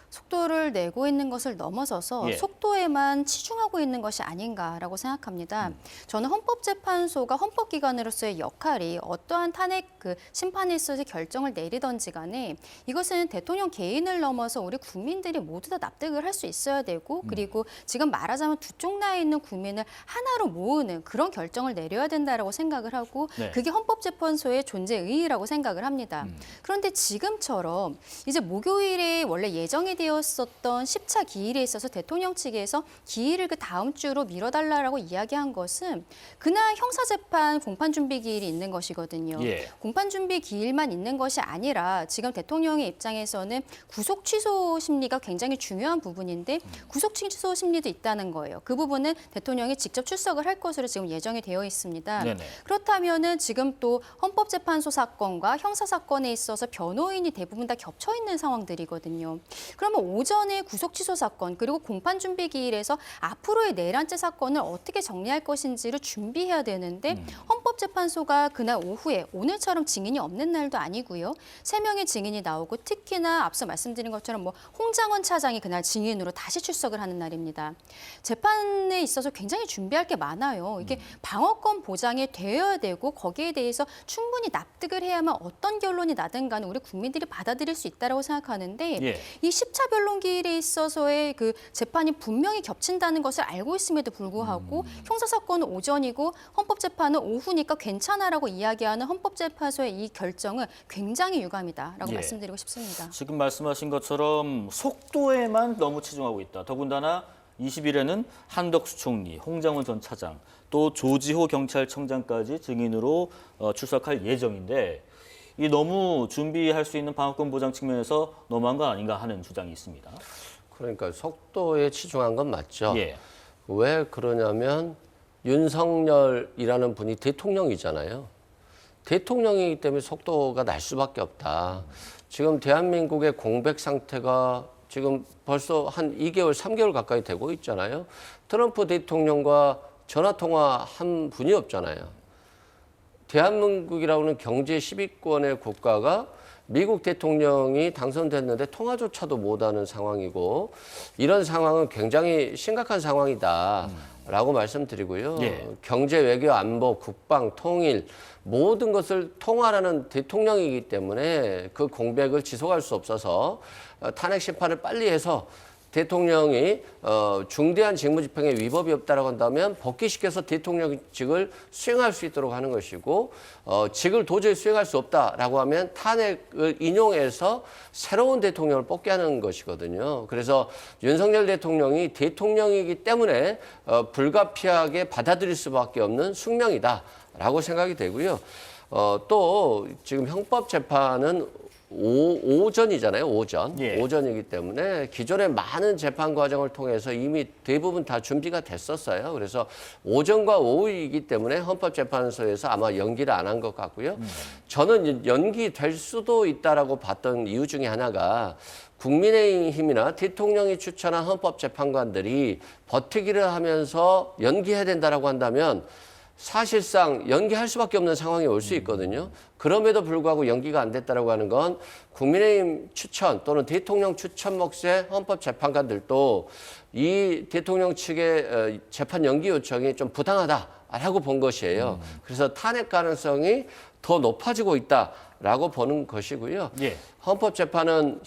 Speaker 4: 속도를 내고 있는 것을 넘어서서
Speaker 1: 예.
Speaker 4: 속도에만 치중하고 있는 것이 아닌가라고 생각합니다. 저는 헌법재판소가 헌법기관으로서의 역할이 어떠한 탄핵 그 심판에 있어서 결정을 내리던지 간에 이것은 대통령 개인을 넘어서 우리 국민들이 모두 다 납득을 할 수 있어야 되고 그리고 지금 말하자면 두 쪽 나에 있는 국민을 하나로 모으는 그런 결정을 내려야 된다라고 생각을 하고
Speaker 1: 네.
Speaker 4: 그게 헌법재판소의 존재 의의라고 생각을 합니다. 그런데 지금처럼 이제 목요일에 원래 예정이 되었었던 10차 기일에 있어서 대통령 측에서 기일을 그 다음 주로 미뤄달라고 이야기한 것은 그날 형사재판 공판준비 기일이 있는 것이거든요.
Speaker 1: 예.
Speaker 4: 공판준비 기일만 있는 것이 아니라 지금 대통령의 입장에서는 구속 취소 심리가 굉장히 중요한 부분인데 구속 취소 심리도 있다는 거예요. 그 부분은 대통령이 직접 출석을 할 것으로 지금 예정이 되어 있습니다.
Speaker 1: 네네.
Speaker 4: 그렇다면은 지금 또 헌법재판소 사건과 형사 사건에 있어서 변호인이 대부분 다 겹쳐 있는 상황들이거든요. 그러면 오전에 구속 취소 사건 그리고 공판 준비 기일에서 앞으로의 내란죄 사건을 어떻게 정리할 것인지를 준비해야 되는데 헌법재판소가 그날 오후에 오늘처럼 증인이 없는 날도 아니고요. 3명의 증인이 나오고 특히나 앞서 말씀드린 것처럼 뭐 홍장원 차장이 그날 증인으로 다시 출석을 하는 날입니다. 재판에 있어서 굉장히 준비할 게 많아요. 이게 방어권 보장이 되어야 되고 거기에 대해서 충분히 납득을 해야만 어떤 결론이 나든 간에 우리 국민들이 받아들일 수 있다고 생각하는데
Speaker 1: 예.
Speaker 4: 이 10차 변론 기일에 있어서의 그 재판이 분명히 겹친다는 것을 알고 있음에도 불구하고 형사 사건은 오전이고 헌법재판은 오후니까 괜찮아라고 이야기하는 헌법재판소의 이 결정은 굉장히 유감이다라고
Speaker 1: 예.
Speaker 4: 말씀드리고 싶습니다.
Speaker 1: 지금 말씀하신 것처럼 속도에만 너무 치중하고 있다. 더군다나 20일에는 한덕수 총리, 홍장원 전 차장, 또 조지호 경찰청장까지 증인으로 출석할 예정인데 이 너무 준비할 수 있는 방어권 보장 측면에서 너무한 거 아닌가 하는 주장이 있습니다.
Speaker 5: 그러니까 속도에 치중한 건 맞죠.
Speaker 1: 예.
Speaker 5: 왜 그러냐면 윤석열이라는 분이 대통령이잖아요. 대통령이기 때문에 속도가 날 수밖에 없다. 지금 대한민국의 공백 상태가 지금 벌써 한 2개월, 3개월 가까이 되고 있잖아요. 트럼프 대통령과 전화통화한 분이 없잖아요. 대한민국이라고는 경제 10위권의 국가가 미국 대통령이 당선됐는데 통화조차도 못하는 상황이고 이런 상황은 굉장히 심각한 상황이다. 라고 말씀드리고요.
Speaker 1: 예.
Speaker 5: 경제, 외교, 안보, 국방, 통일 모든 것을 통할하는 대통령이기 때문에 그 공백을 지속할 수 없어서 탄핵 심판을 빨리 해서 대통령이 중대한 직무집행에 위법이 없다라고 한다면 복귀시켜서 대통령직을 수행할 수 있도록 하는 것이고 직을 도저히 수행할 수 없다라고 하면 탄핵을 인용해서 새로운 대통령을 뽑게 하는 것이거든요. 그래서 윤석열 대통령이 대통령이기 때문에 불가피하게 받아들일 수밖에 없는 숙명이다라고 생각이 되고요. 또 지금 형법재판은 오전이잖아요, 오전.
Speaker 1: 예.
Speaker 5: 오전이기 때문에 기존의 많은 재판 과정을 통해서 이미 대부분 다 준비가 됐었어요. 그래서 오전과 오후이기 때문에 헌법재판소에서 아마 연기를 안 한 것 같고요. 저는 연기될 수도 있다라고 봤던 이유 중에 하나가 국민의힘이나 대통령이 추천한 헌법재판관들이 버티기를 하면서 연기해야 된다라고 한다면 사실상 연기할 수밖에 없는 상황이 올 수 있거든요. 그럼에도 불구하고 연기가 안 됐다라고 하는 건 국민의힘 추천 또는 대통령 추천 몫의 헌법재판관들도 이 대통령 측의 재판 연기 요청이 좀 부당하다라고 본 것이에요. 그래서 탄핵 가능성이 더 높아지고 있다라고 보는 것이고요.
Speaker 1: 예.
Speaker 5: 헌법재판은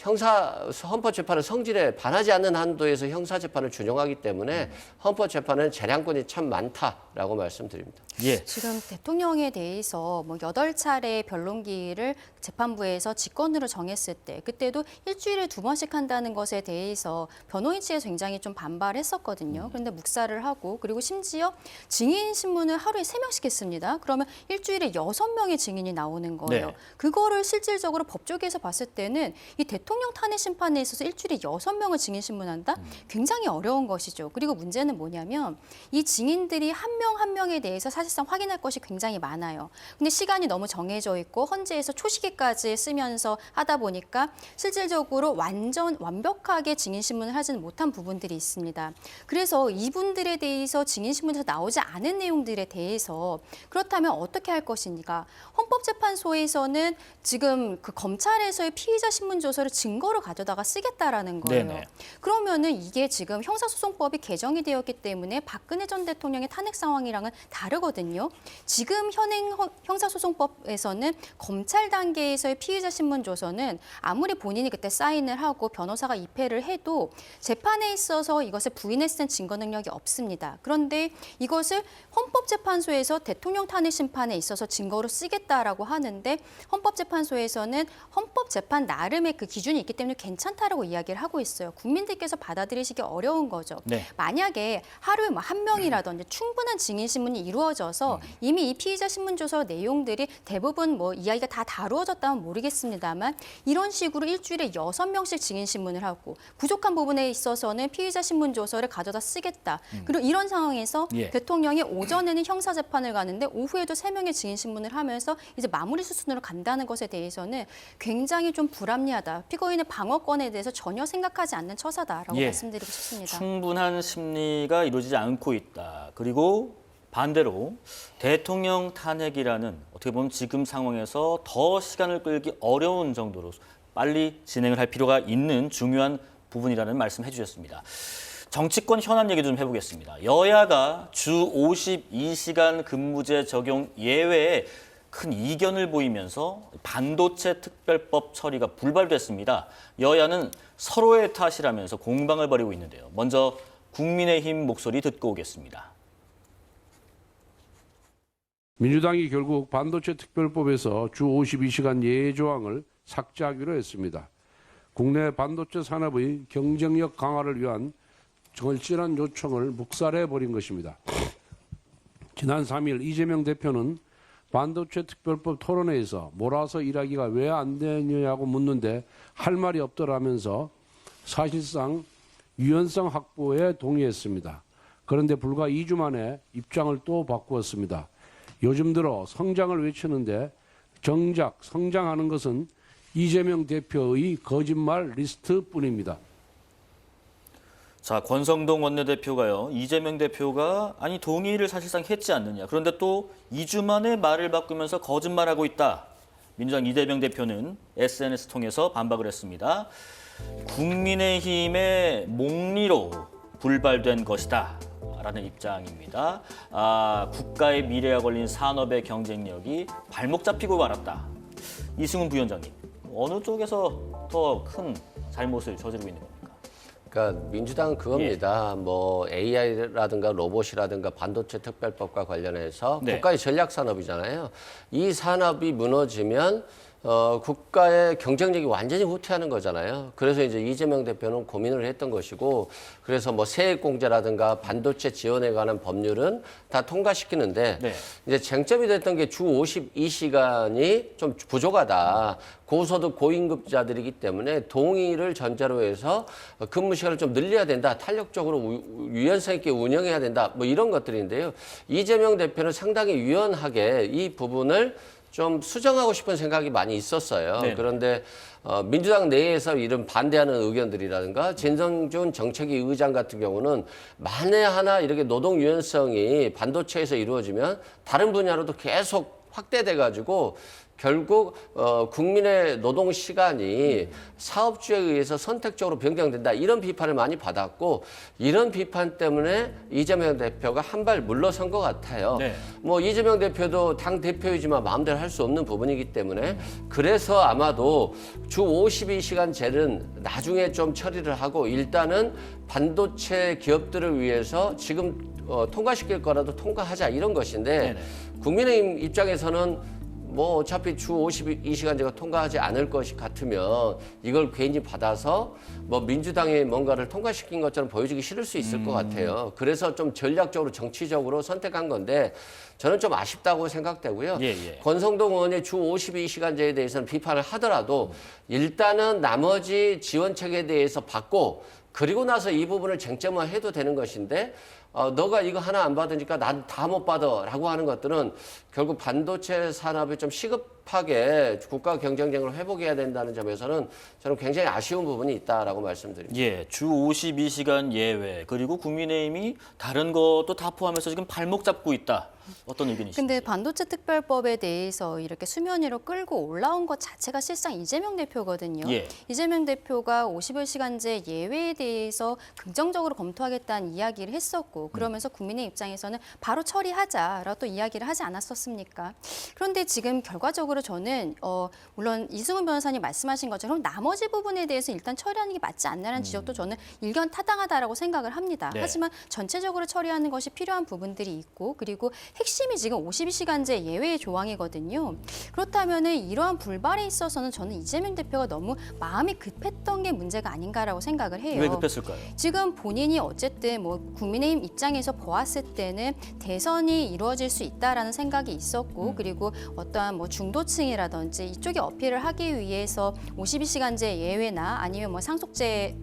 Speaker 5: 헌법재판은 성질에 반하지 않는 한도에서 형사재판을 준용하기 때문에 헌법재판은 재량권이 참 많다라고 말씀드립니다.
Speaker 1: 예.
Speaker 4: 지금 대통령에 대해서 뭐 8차례 변론기를 재판부에서 직권으로 정했을 때 그때도 일주일에 2번씩 한다는 것에 대해서 변호인 측에서 굉장히 좀 반발했었거든요. 그런데 묵살을 하고 그리고 심지어 증인 신문을 하루에 3명씩 했습니다. 그러면 일주일에 6명의 증인이 나오는 거예요.
Speaker 1: 네.
Speaker 4: 그거를 실질적으로 법조계에서 봤을 때는 이 대통령 탄핵 심판에 있어서 일주일에 6명을 증인 신문한다? 굉장히 어려운 것이죠. 그리고 문제는 뭐냐면 이 증인들이 한 명 한 명에 대해서 사실상 확인할 것이 굉장히 많아요. 근데 시간이 너무 정해져 있고 헌재에서 초시계까지 쓰면서 하다 보니까 실질적으로 완벽하게 증인 신문을 하지는 못한 부분들이 있습니다. 그래서 이분들에 대해서 증인 신문에서 나오지 않은 내용들에 대해서 그렇다면 어떻게 할 것인가? 헌법재판소에서는 지금 그 검찰에서의 피의자 신문 조서를 증거로 가져다가 쓰겠다라는 거예요.
Speaker 1: 네네.
Speaker 4: 그러면은 이게 지금 형사소송법이 개정이 되었기 때문에 박근혜 전 대통령의 탄핵 상황이랑은 다르거든요. 지금 현행 형사소송법에서는 검찰 단계에서의 피의자 신문 조서는 아무리 본인이 그때 사인을 하고 변호사가 입회를 해도 재판에 있어서 이것을 부인했을 증거 능력이 없습니다. 그런데 이것을 헌법재판소에서 대통령 탄핵 심판에 있어서 증거로 쓰겠다라고 하는데 헌법재판소에서는 헌법재판 나름의 그 기준이 있기 때문에 괜찮다라고 이야기를 하고 있어요. 국민들께서 받아들이시기 어려운 거죠.
Speaker 1: 네.
Speaker 4: 만약에 하루에 뭐 한 명이라든지 충분한 증인 신문이 이루어져서 이미 이 피의자 신문 조서 내용들이 대부분 뭐 이야기가 다 다루어졌다면 모르겠습니다만 이런 식으로 일주일에 6명씩 증인 신문을 하고 부족한 부분에 있어서는 피의자 신문 조서를 가져다 쓰겠다. 그리고 이런 상황에서
Speaker 1: 예.
Speaker 4: 대통령이 오전에는 형사 재판을 가는데 오후에도 3명의 증인 신문을 하면서 이제 마무리 수순으로 간다는 것에 대해서는 굉장히 좀 불합리하다. 피고인의 방어권에 대해서 전혀 생각하지 않는 처사다라고
Speaker 1: 예.
Speaker 4: 말씀드리고 싶습니다.
Speaker 1: 충분한 심리가 이루어지지 않고 있다. 그리고 반대로 대통령 탄핵이라는 어떻게 보면 지금 상황에서 더 시간을 끌기 어려운 정도로 빨리 진행을 할 필요가 있는 중요한 부분이라는 말씀 해주셨습니다. 정치권 현안 얘기 좀 해보겠습니다. 여야가 주 52시간 근무제 적용 예외에 큰 이견을 보이면서 반도체 특별법 처리가 불발됐습니다. 여야는 서로의 탓이라면서 공방을 벌이고 있는데요. 먼저 국민의힘 목소리 듣고 오겠습니다.
Speaker 6: 민주당이 결국 반도체 특별법에서 주 52시간 예외 조항을 삭제하기로 했습니다. 국내 반도체 산업의 경쟁력 강화를 위한 절실한 요청을 묵살해버린 것입니다. 지난 3일 이재명 대표는 반도체 특별법 토론회에서 몰아서 일하기가 왜 안 되느냐고 묻는데 할 말이 없더라면서 사실상 유연성 확보에 동의했습니다. 그런데 불과 2주 만에 입장을 또 바꾸었습니다. 요즘 들어 성장을 외치는데 정작 성장하는 것은 이재명 대표의 거짓말 리스트뿐입니다.
Speaker 1: 자, 권성동 원내대표가요. 이재명 대표가 동의를 사실상 했지 않느냐. 그런데 또 2주 만에 말을 바꾸면서 거짓말하고 있다. 민주당 이재명 대표는 SNS 통해서 반박을 했습니다. 국민의힘의 몽리로 불발된 것이다. 있다라는 입장입니다. 국가의 미래가 걸린 산업의 경쟁력이 발목 잡히고 말았다. 이승훈 부위원장님, 어느 쪽에서 더 큰 잘못을 저지르고 있는 겁니까?
Speaker 5: 그러니까 민주당은 그겁니다. 뭐 AI라든가 로봇이라든가 반도체 특별법과 관련해서
Speaker 1: 네.
Speaker 5: 국가의 전략 산업이잖아요. 이 산업이 무너지면 국가의 경쟁력이 완전히 후퇴하는 거잖아요. 그래서 이제 이재명 대표는 고민을 했던 것이고, 그래서 뭐 세액공제라든가 반도체 지원에 관한 법률은 다 통과시키는데,
Speaker 1: 네.
Speaker 5: 이제 쟁점이 됐던 게 주 52시간이 좀 부족하다. 고소득 고임금자들이기 때문에 동의를 전제로 해서 근무 시간을 좀 늘려야 된다. 탄력적으로 유연성 있게 운영해야 된다. 뭐 이런 것들인데요. 이재명 대표는 상당히 유연하게 이 부분을 좀 수정하고 싶은 생각이 많이 있었어요.
Speaker 1: 네네.
Speaker 5: 그런데 민주당 내에서 이런 반대하는 의견들이라든가 진성준 정책위 의장 같은 경우는 만에 하나 이렇게 노동 유연성이 반도체에서 이루어지면 다른 분야로도 계속 확대돼 가지고 결국 국민의 노동 시간이 사업주에 의해서 선택적으로 변경된다, 이런 비판을 많이 받았고, 이런 비판 때문에 이재명 대표가 한 발 물러선 것 같아요.
Speaker 1: 네.
Speaker 5: 뭐 이재명 대표도 당 대표이지만 마음대로 할 수 없는 부분이기 때문에, 그래서 아마도 주 52시간제는 나중에 좀 처리를 하고 일단은 반도체 기업들을 위해서 지금 통과시킬 거라도 통과하자, 이런 것인데,
Speaker 1: 네네.
Speaker 5: 국민의힘 입장에서는 뭐 어차피 주 52시간제가 통과하지 않을 것이 같으면 이걸 괜히 받아서 뭐 민주당이 뭔가를 통과시킨 것처럼 보여주기 싫을 수 있을 것 같아요. 그래서 좀 전략적으로 정치적으로 선택한 건데 저는 좀 아쉽다고 생각되고요.
Speaker 1: 예.
Speaker 5: 권성동 의원의 주 52시간제에 대해서는 비판을 하더라도 일단은 나머지 지원책에 대해서 받고, 그리고 나서 이 부분을 쟁점화해도 되는 것인데, 너가 이거 하나 안 받으니까 난 다 못 받아라고 하는 것들은 결국 반도체 산업이 좀 시급하게 국가 경쟁력을 회복해야 된다는 점에서는 저는 굉장히 아쉬운 부분이 있다라고 말씀드립니다.
Speaker 1: 예, 주 52시간 예외, 그리고 국민의힘이 다른 것도 다 포함해서 지금 발목 잡고 있다. 어떤 의견이신지?
Speaker 4: 근데 반도체 특별법에 대해서 이렇게 수면 위로 끌고 올라온 것 자체가 실상 이재명 대표거든요.
Speaker 1: 예.
Speaker 4: 이재명 대표가 51시간제 예외에 대해서 긍정적으로 검토하겠다는 이야기를 했었고, 그러면서 국민의 입장에서는 바로 처리하자라고 또 이야기를 하지 않았었습니까? 그런데 지금 결과적으로 저는 물론 이승훈 변호사님 말씀하신 것처럼 나머지 부분에 대해서 일단 처리하는 게 맞지 않나라는 지적도 저는 일견 타당하다라고 생각을 합니다.
Speaker 1: 네.
Speaker 4: 하지만 전체적으로 처리하는 것이 필요한 부분들이 있고, 그리고 핵심이 지금 52시간제 예외의 조항이거든요. 그렇다면 이러한 불발에 있어서는 저는 이재명 대표가 너무 마음이 급했던 게 문제가 아닌가라고 생각을 해요.
Speaker 1: 왜 급했을까요?
Speaker 4: 지금 본인이 어쨌든 뭐 국민의힘 입장에서 보았을 때는 대선이 이루어질 수 있다라는 생각이 있었고, 그리고 어떠한 뭐 중도층이라든지 이쪽에 어필을 하기 위해서 52시간제 예외나 아니면 뭐 상속세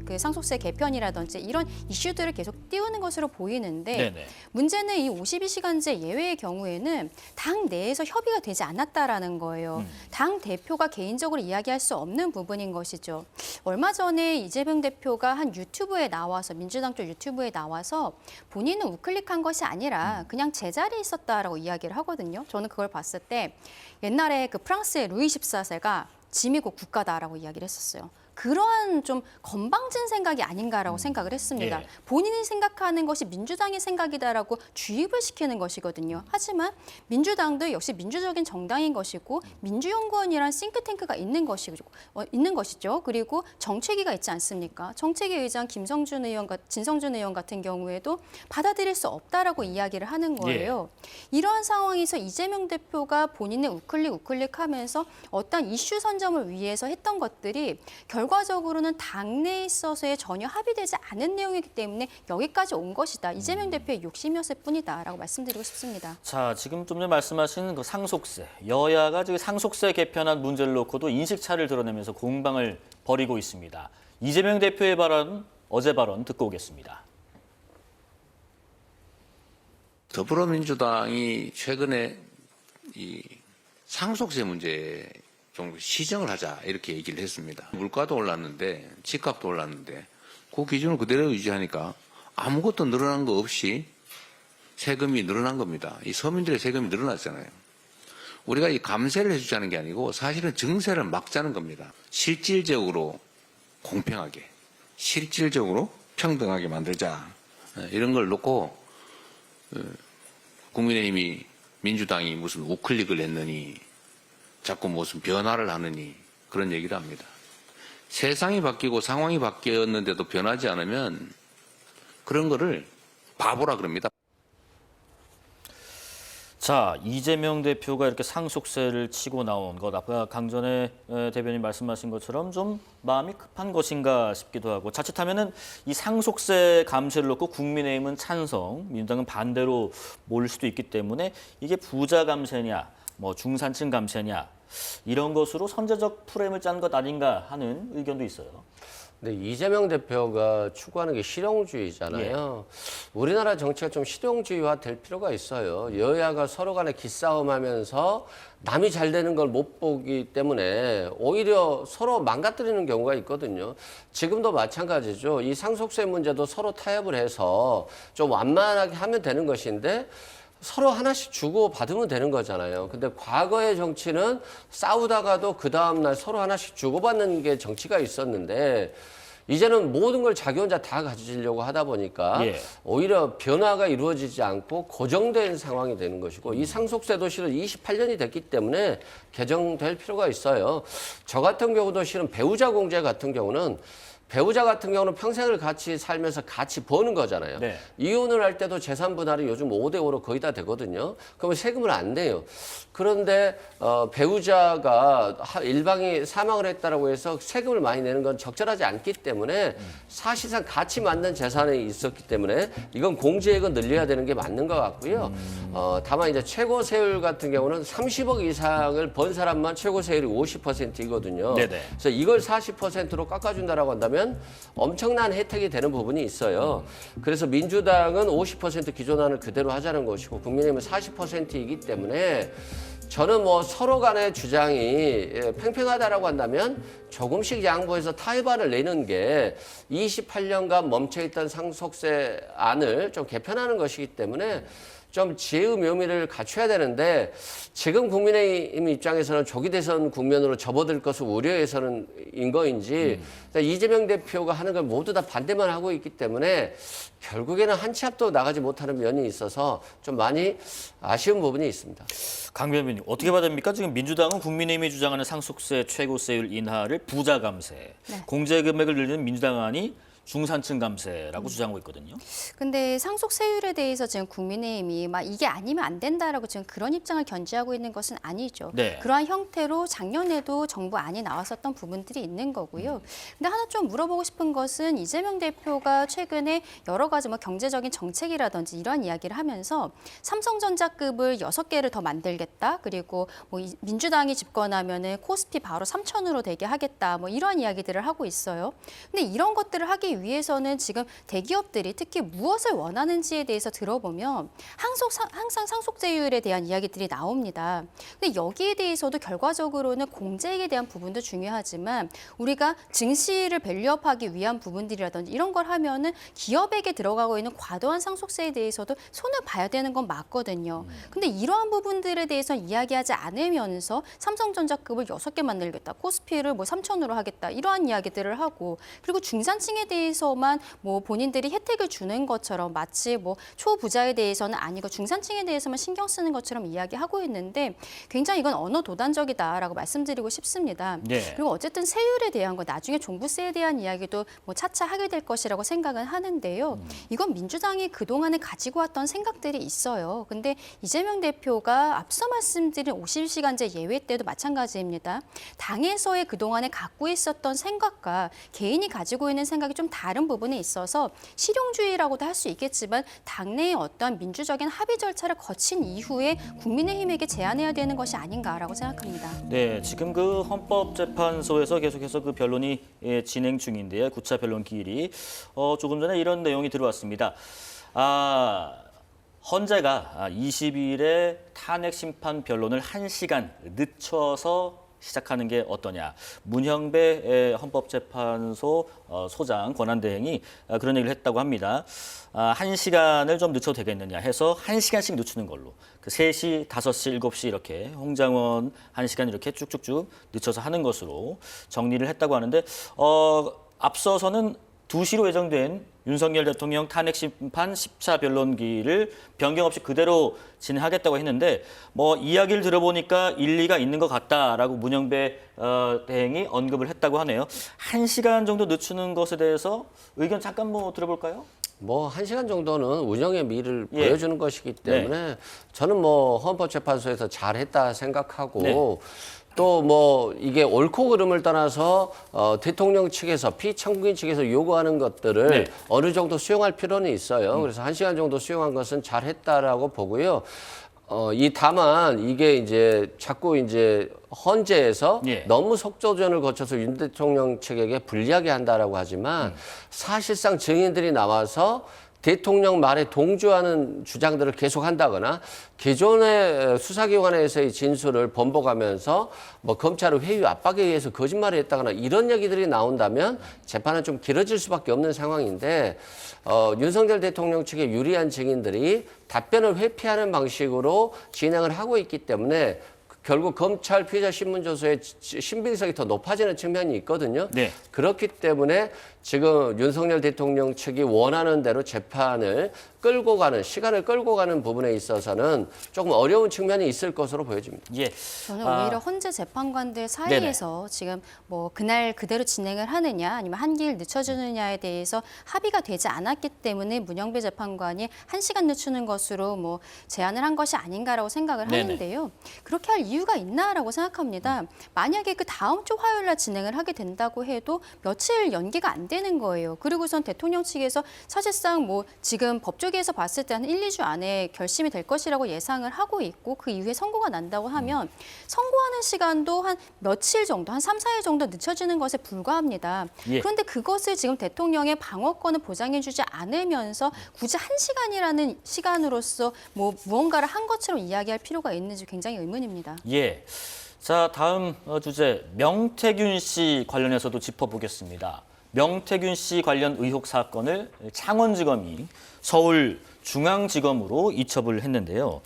Speaker 4: 개편이라든지 이런 이슈들을 계속 띄우는 것으로 보이는데,
Speaker 1: 네네.
Speaker 4: 문제는 이 52시간제 예외의 경우에는 당 내에서 협의가 되지 않았다라는 거예요. 당 대표가 개인적으로 이야기할 수 없는 부분인 것이죠. 얼마 전에 이재명 대표가 한 유튜브에 나와서, 민주당 쪽 유튜브에 나와서 본인은 우클릭한 것이 아니라 그냥 제자리에 있었다라고 이야기를 하거든요. 저는 그걸 봤을 때 옛날에 그 프랑스의 루이 14세가 짐이고 국가다라고 이야기를 했었어요. 그러한 좀 건방진 생각이 아닌가라고 생각을 했습니다.
Speaker 1: 예.
Speaker 4: 본인이 생각하는 것이 민주당의 생각이다라고 주입을 시키는 것이거든요. 하지만 민주당도 역시 민주적인 정당인 것이고, 민주연구원이란 싱크탱크가 있는 것이죠. 그리고 정책위가 있지 않습니까? 정책위 의장 진성준 의원 같은 경우에도 받아들일 수 없다라고 이야기를 하는 거예요. 이러한 상황에서 이재명 대표가 본인의 우클릭하면서 어떤 이슈 선점을 위해서 했던 것들이 결과적으로는 당내에 있어서의 전혀 합의되지 않은 내용이기 때문에 여기까지 온 것이다. 이재명 대표의 욕심이었을 뿐이다라고 말씀드리고 싶습니다.
Speaker 1: 자, 지금 좀 전에 말씀하신 그 상속세, 여야가 지금 상속세 개편안 문제를 놓고도 인식차를 드러내면서 공방을 벌이고 있습니다. 이재명 대표의 발언, 어제 발언 듣고 오겠습니다.
Speaker 7: 더불어민주당이 최근에 이 상속세 문제 좀 시정을 하자 이렇게 얘기를 했습니다. 물가도 올랐는데 집값도 올랐는데 그 기준을 그대로 유지하니까 아무것도 늘어난 거 없이 세금이 늘어난 겁니다. 이 서민들의 세금이 늘어났잖아요. 우리가 이 감세를 해주자는 게 아니고 사실은 증세를 막자는 겁니다. 실질적으로 공평하게, 실질적으로 평등하게 만들자, 이런 걸 놓고 국민의힘이 민주당이 무슨 우클릭을 했느니 자꾸 무슨 변화를 하느니 그런 얘기를 합니다. 세상이 바뀌고 상황이 바뀌었는데도 변하지 않으면 그런 거를 바보라 그럽니다.
Speaker 1: 자, 이재명 대표가 이렇게 상속세를 치고 나온 것, 아까 강전의 대변인 말씀하신 것처럼 좀 마음이 급한 것인가 싶기도 하고, 자칫하면은 이 상속세 감세를 놓고 국민의힘은 찬성, 민주당은 반대로 몰릴 수도 있기 때문에 이게 부자 감세냐, 뭐 중산층 감세냐 이런 것으로 선제적 프레임을 짠 것 아닌가 하는 의견도 있어요.
Speaker 5: 근데 이재명 대표가 추구하는 게 실용주의잖아요. 우리나라 정치가 좀 실용주의화 될 필요가 있어요. 여야가 서로 간에 기싸움하면서 남이 잘 되는 걸 못 보기 때문에 오히려 서로 망가뜨리는 경우가 있거든요. 지금도 마찬가지죠. 이 상속세 문제도 서로 타협을 해서 좀 완만하게 하면 되는 것인데 서로 하나씩 주고 받으면 되는 거잖아요. 근데 과거의 정치는 싸우다가도 그 다음날 서로 하나씩 주고받는 게 정치가 있었는데 이제는 모든 걸 자기 혼자 다 가지려고 하다 보니까 오히려 변화가 이루어지지 않고 고정된 상황이 되는 것이고 이 상속세도 실은 28년이 됐기 때문에 개정될 필요가 있어요. 저 같은 경우도 실은 배우자 공제 같은 경우는 평생을 같이 살면서 같이 버는 거잖아요.
Speaker 1: 네.
Speaker 5: 이혼을 할 때도 재산 분할이 요즘 5대5로 거의 다 되거든요. 그러면 세금을 안 내요. 그런데 배우자가 일방이 사망을 했다라고 해서 세금을 많이 내는 건 적절하지 않기 때문에 사실상 같이 만든 재산이 있었기 때문에 이건 공제액은 늘려야 되는 게 맞는 것 같고요. 다만 이제 최고 세율 같은 경우는 30억 이상을 번 사람만 최고 세율이 50%이거든요.
Speaker 1: 네네.
Speaker 5: 그래서 이걸 40%로 깎아준다라고 한다면 엄청난 혜택이 되는 부분이 있어요. 그래서 민주당은 50% 기존안을 그대로 하자는 것이고 국민의힘은 40%이기 때문에 저는 뭐 서로 간의 주장이 팽팽하다라고 한다면 조금씩 양보해서 타협안을 내는 게 28년간 멈춰있던 상속세 안을 좀 개편하는 것이기 때문에 좀 지혜의 묘미를 갖춰야 되는데 지금 국민의힘 입장에서는 조기 대선 국면으로 접어들 것을 우려해서는 인 거인지 이재명 대표가 하는 걸 모두 다 반대만 하고 있기 때문에 결국에는 한 치 앞도 나가지 못하는 면이 있어서 좀 많이 아쉬운 부분이 있습니다.
Speaker 1: 강 변호사님, 어떻게 봐야 됩니까? 지금 민주당은 국민의힘이 주장하는 상속세 최고세율 인하를 부자 감세, 공제 금액을 늘리는 민주당안이 중산층 감세라고 주장하고 있거든요.
Speaker 4: 근데 상속세율에 대해서 지금 국민의힘이 막 이게 아니면 안 된다라고 지금 그런 입장을 견지하고 있는 것은 아니죠.
Speaker 1: 네.
Speaker 4: 그러한 형태로 작년에도 정부 안이 나왔었던 부분들이 있는 거고요. 근데 하나 좀 물어보고 싶은 것은 이재명 대표가 최근에 여러 가지 뭐 경제적인 정책이라든지 이런 이야기를 하면서 삼성전자급을 6개를 더 만들겠다. 그리고 뭐 민주당이 집권하면은 코스피 바로 3,000으로 되게 하겠다. 뭐 이런 이야기들을 하고 있어요. 근데 이런 것들을 하기 위해서는 지금 대기업들이 특히 무엇을 원하는지에 대해서 들어보면 항상 상속세율에 대한 이야기들이 나옵니다. 근데 여기에 대해서도 결과적으로는 공제액에 대한 부분도 중요하지만 우리가 증시를 밸류업하기 위한 부분들이라든지 이런 걸 하면은 기업에게 들어가고 있는 과도한 상속세에 대해서도 손을 봐야 되는 건 맞거든요. 근데 이러한 부분들에 대해서 이야기하지 않으면서 삼성전자급을 6개 만들겠다. 코스피를 뭐 3,000으로 하겠다. 이러한 이야기들을 하고 그리고 중산층에 대해서만 뭐 본인들이 혜택을 주는 것처럼 마치 뭐 초부자에 대해서는 아니고 중산층에 대해서만 신경 쓰는 것처럼 이야기하고 있는데 굉장히 이건 언어 도단적이다라고 말씀드리고 싶습니다.
Speaker 1: 네.
Speaker 4: 그리고 어쨌든 세율에 대한 거 나중에 종부세에 대한 이야기도 뭐 차차 하게 될 것이라고 생각은 하는데요. 이건 민주당이 그동안에 가지고 왔던 생각들이 있어요. 근데 이재명 대표가 앞서 말씀드린 50시간제 예외 때도 마찬가지입니다. 당에서의 그동안에 갖고 있었던 생각과 개인이 가지고 있는 생각이 좀 다른 부분에 있어서 실용주의라고도 할 수 있겠지만 당내의 어떤 민주적인 합의 절차를 거친 이후에 국민의힘에게 제안해야 되는 것이 아닌가라고 생각합니다.
Speaker 1: 네, 지금 그 헌법재판소에서 계속해서 그 변론이 진행 중인데요. 9차 변론 기일이 조금 전에 이런 내용이 들어왔습니다. 헌재가 20일에 탄핵 심판 변론을 1시간 늦춰서 시작하는 게 어떠냐. 문형배 헌법재판소 소장 권한대행이 그런 얘기를 했다고 합니다. 1시간을 좀 늦춰도 되겠느냐 해서 1시간씩 늦추는 걸로. 그 3시, 5시, 7시 이렇게 홍장원 1시간 이렇게 쭉쭉쭉 늦춰서 하는 것으로 정리를 했다고 하는데 앞서서는 2시로 예정된 윤석열 대통령 탄핵 심판 10차 변론기를 변경 없이 그대로 진행하겠다고 했는데 뭐 이야기를 들어보니까 일리가 있는 것 같다라고 문영배 대행이 언급을 했다고 하네요. 1시간 정도 늦추는 것에 대해서 의견 잠깐 뭐 들어볼까요?
Speaker 5: 뭐 1시간 정도는 운영의 미를
Speaker 1: 예.
Speaker 5: 보여주는 것이기 때문에 저는 뭐 헌법재판소에서 잘했다 생각하고
Speaker 1: 네.
Speaker 5: 또 뭐 이게 옳고 그름을 떠나서 대통령 측에서 피청구인 측에서 요구하는 것들을
Speaker 1: 네.
Speaker 5: 어느 정도 수용할 필요는 있어요. 그래서 1시간 정도 수용한 것은 잘했다라고 보고요. 다만 이게 이제 자꾸 이제 헌재에서
Speaker 1: 예.
Speaker 5: 너무 속조전을 거쳐서 윤 대통령 측에게 불리하게 한다라고 하지만 사실상 증인들이 나와서 대통령 말에 동조하는 주장들을 계속한다거나 기존의 수사기관에서의 진술을 번복하면서 뭐 검찰의 회유 압박에 의해서 거짓말을 했다거나 이런 얘기들이 나온다면 재판은 좀 길어질 수밖에 없는 상황인데 윤석열 대통령 측의 유리한 증인들이 답변을 회피하는 방식으로 진행을 하고 있기 때문에 결국 검찰 피의자 신문조서의 신빙성이 더 높아지는 측면이 있거든요.
Speaker 1: 네.
Speaker 5: 그렇기 때문에 지금 윤석열 대통령 측이 원하는 대로 재판을 끌고 가는, 시간을 끌고 가는 부분에 있어서는 조금 어려운 측면이 있을 것으로 보여집니다.
Speaker 1: 예.
Speaker 4: 저는 오히려 헌재 재판관들 사이에서 지금 뭐 그날 그대로 진행을 하느냐 아니면 한길 늦춰주느냐에 대해서 합의가 되지 않았기 때문에 문영배 재판관이 1시간 늦추는 것으로 뭐 제안을 한 것이 아닌가라고 생각을
Speaker 1: 네네.
Speaker 4: 하는데요. 그렇게 할 이유가 있나라고 생각합니다. 만약에 그 다음 주 화요일 날 진행을 하게 된다고 해도 며칠 연기가 안 되는 거예요. 그리고선 대통령 측에서 사실상 뭐 지금 법조계에서 봤을 때 한 1, 2주 안에 결심이 될 것이라고 예상을 하고 있고 그 이후에 선고가 난다고 하면 선고하는 시간도 한 며칠 정도, 한 3, 4일 정도 늦춰지는 것에 불과합니다.
Speaker 1: 예.
Speaker 4: 그런데 그것을 지금 대통령의 방어권을 보장해주지 않으면서 굳이 1시간이라는 시간으로서 뭐 무언가를 한 것처럼 이야기할 필요가 있는지 굉장히 의문입니다.
Speaker 1: 예. 자, 다음 주제 명태균 씨 관련해서도 짚어보겠습니다. 명태균 씨 관련 의혹 사건을 창원지검이 서울중앙지검으로 이첩을 했는데요.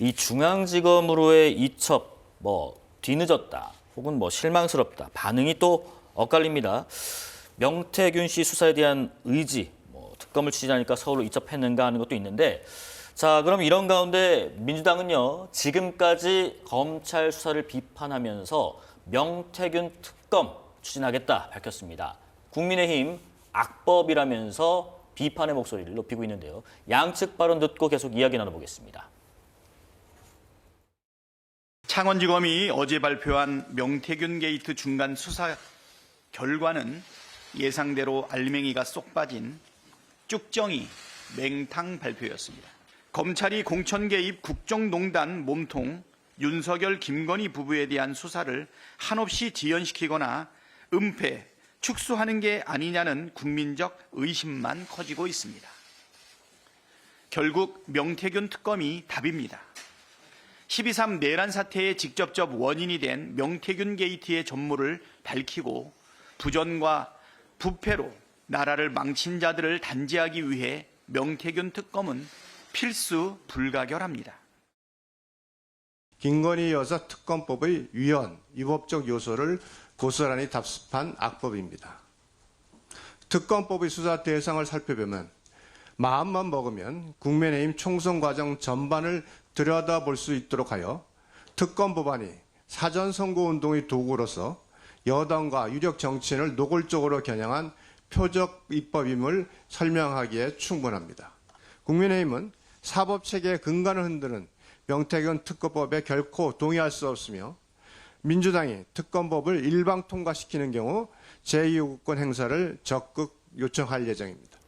Speaker 1: 이 중앙지검으로의 이첩, 뭐 뒤늦었다, 혹은 뭐 실망스럽다, 반응이 또 엇갈립니다. 명태균 씨 수사에 대한 의지, 뭐 특검을 추진하니까 서울로 이첩했는가 하는 것도 있는데, 자, 그럼 이런 가운데 민주당은요, 지금까지 검찰 수사를 비판하면서 명태균 특검 추진하겠다 밝혔습니다. 국민의힘 악법이라면서 비판의 목소리를 높이고 있는데요. 양측 발언 듣고 계속 이야기 나눠보겠습니다.
Speaker 8: 창원지검이 어제 발표한 명태균 게이트 중간 수사 결과는 예상대로 알맹이가 쏙 빠진 쭉정이 맹탕 발표였습니다. 검찰이 공천 개입 국정농단 몸통 윤석열 김건희 부부에 대한 수사를 한없이 지연시키거나 은폐, 축소하는 게 아니냐는 국민적 의심만 커지고 있습니다. 결국 명태균 특검이 답입니다. 12.3 내란 사태의 직접적 원인이 된 명태균 게이트의 전모를 밝히고 부전과 부패로 나라를 망친 자들을 단죄하기 위해 명태균 특검은 필수 불가결합니다.
Speaker 9: 김건희 여사 특검법의 위헌, 위법적 요소를 고스란히 답습한 악법입니다. 특검법의 수사 대상을 살펴보면 마음만 먹으면 국민의힘 총선 과정 전반을 들여다볼 수 있도록 하여 특검 법안이 사전선거운동의 도구로서 여당과 유력 정치인을 노골적으로 겨냥한 표적 입법임을 설명하기에 충분합니다. 국민의힘은 사법체계의 근간을 흔드는 명태균 특검법에 결코 동의할 수 없으며 민주당이 특검법을 일방 통과시키는 경우 제2요구권 행사를 적극 요청할 예정입니다.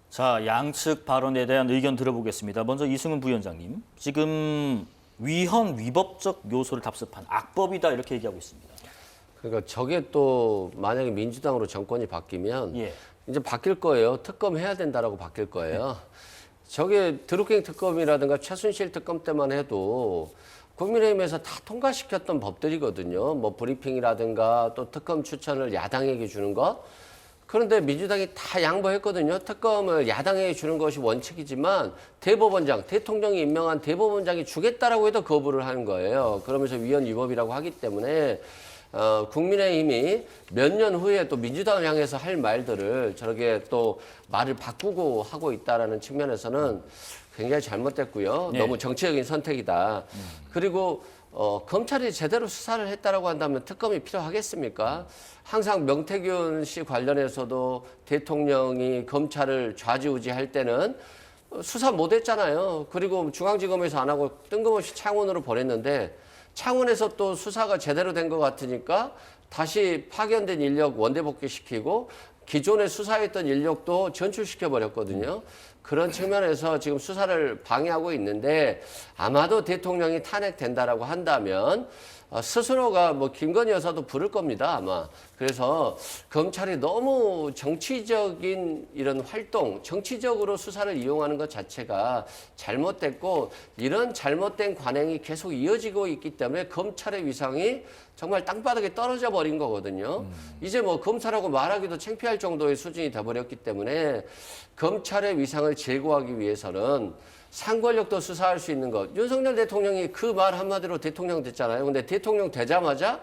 Speaker 1: 자, 양측 발언에 대한 의견 들어보겠습니다. 먼저 이승훈 부위원장님, 지금 위헌, 위법적 요소를 답습한 악법이다 이렇게 얘기하고 있습니다.
Speaker 5: 그러니까 저게 또 만약에 민주당으로 정권이 바뀌면
Speaker 1: 예.
Speaker 5: 이제 바뀔 거예요. 특검 해야 된다라고 바뀔 거예요. 저게 드루킹 특검이라든가 최순실 특검 때만 해도 국민의힘에서 다 통과시켰던 법들이거든요. 뭐 브리핑이라든가 또 특검 추천을 야당에게 주는 것. 그런데 민주당이 다 양보했거든요. 특검을 야당에게 주는 것이 원칙이지만 대법원장, 대통령이 임명한 대법원장이 주겠다라고 해도 거부를 하는 거예요. 그러면서 위헌 위법이라고 하기 때문에 국민의힘이 몇 년 후에 또 민주당을 향해서 할 말들을 저렇게 또 말을 바꾸고 하고 있다라는 측면에서는 굉장히 잘못됐고요.
Speaker 1: 네.
Speaker 5: 너무 정치적인 선택이다. 그리고 검찰이 제대로 수사를 했다라고 한다면 특검이 필요하겠습니까? 항상 명태균 씨 관련해서도 대통령이 검찰을 좌지우지할 때는 수사 못했잖아요. 그리고 중앙지검에서 안 하고 뜬금없이 창원으로 보냈는데 창원에서 또 수사가 제대로 된 것 같으니까 다시 파견된 인력 원대복귀시키고 기존에 수사했던 인력도 전출시켜 버렸거든요. 그런 측면에서 지금 수사를 방해하고 있는데 아마도 대통령이 탄핵된다라고 한다면 스스로가 뭐 김건희 여사도 부를 겁니다, 아마. 그래서 검찰이 너무 정치적인 이런 활동, 정치적으로 수사를 이용하는 것 자체가 잘못됐고 이런 잘못된 관행이 계속 이어지고 있기 때문에 검찰의 위상이 정말 땅바닥에 떨어져 버린 거거든요. 이제 뭐 검사라고 말하기도 창피할 정도의 수준이 돼버렸기 때문에 검찰의 위상을 제고하기 위해서는 상권력도 수사할 수 있는 것. 윤석열 대통령이 그 말 한마디로 대통령 됐잖아요. 근데 대통령 되자마자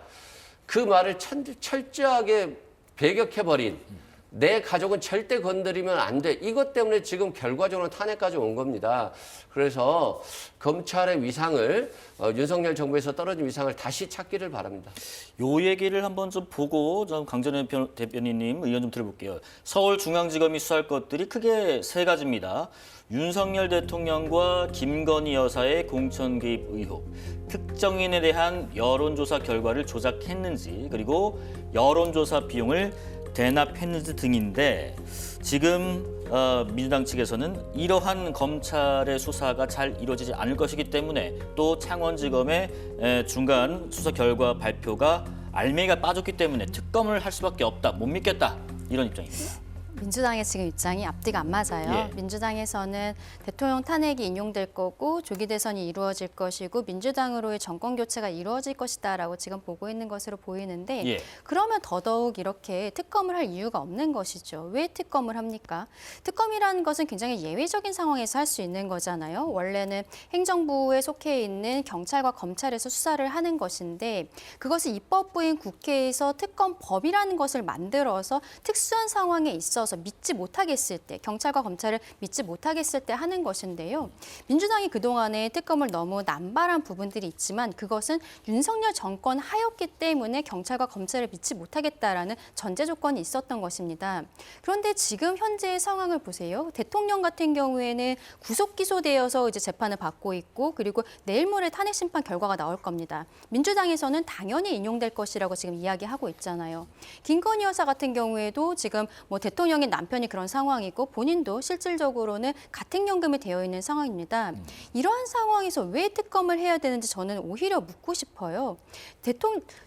Speaker 5: 그 말을 철저하게 배격해버린 내 가족은 절대 건드리면 안 돼. 이것 때문에 지금 결과적으로 탄핵까지 온 겁니다. 그래서 검찰의 위상을 윤석열 정부에서 떨어진 위상을 다시 찾기를 바랍니다.
Speaker 1: 요 얘기를 한번 좀 보고 좀 강전현 대변인님 의견 좀 들어볼게요. 서울중앙지검이 수사할 것들이 크게 세 가지입니다. 윤석열 대통령과 김건희 여사의 공천 개입 의혹, 특정인에 대한 여론조사 결과를 조작했는지, 그리고 여론조사 비용을 대납했는지 등인데 지금 민주당 측에서는 이러한 검찰의 수사가 잘 이루어지지 않을 것이기 때문에 또 창원지검의 중간 수사 결과 발표가 알맹이가 빠졌기 때문에 특검을 할 수밖에 없다, 못 믿겠다, 이런 입장입니다.
Speaker 4: 민주당의 지금 입장이 앞뒤가 안 맞아요.
Speaker 1: 예.
Speaker 4: 민주당에서는 대통령 탄핵이 인용될 거고 조기 대선이 이루어질 것이고 민주당으로의 정권 교체가 이루어질 것이다라고 지금 보고 있는 것으로 보이는데
Speaker 1: 예.
Speaker 4: 그러면 더더욱 이렇게 특검을 할 이유가 없는 것이죠. 왜 특검을 합니까? 특검이라는 것은 굉장히 예외적인 상황에서 할 수 있는 거잖아요. 원래는 행정부에 속해 있는 경찰과 검찰에서 수사를 하는 것인데 그것을 입법부인 국회에서 특검법이라는 것을 만들어서 특수한 상황에 있어서 믿지 못하겠을 때, 경찰과 검찰을 믿지 못하겠을 때 하는 것인데요. 민주당이 그동안에 특검을 너무 남발한 부분들이 있지만 그것은 윤석열 정권 하였기 때문에 경찰과 검찰을 믿지 못하겠다라는 전제 조건이 있었던 것입니다. 그런데 지금 현재의 상황을 보세요. 대통령 같은 경우에는 구속 기소되어서 이제 재판을 받고 있고 그리고 내일 모레 탄핵 심판 결과가 나올 겁니다. 민주당에서는 당연히 인용될 것이라고 지금 이야기하고 있잖아요. 김건희 여사 같은 경우에도 지금 뭐 대통령의 남편이 그런 상황이고 본인도 실질적으로는 가택연금이 되어 있는 상황입니다. 이러한 상황에서 왜 특검을 해야 되는지 저는 오히려 묻고 싶어요.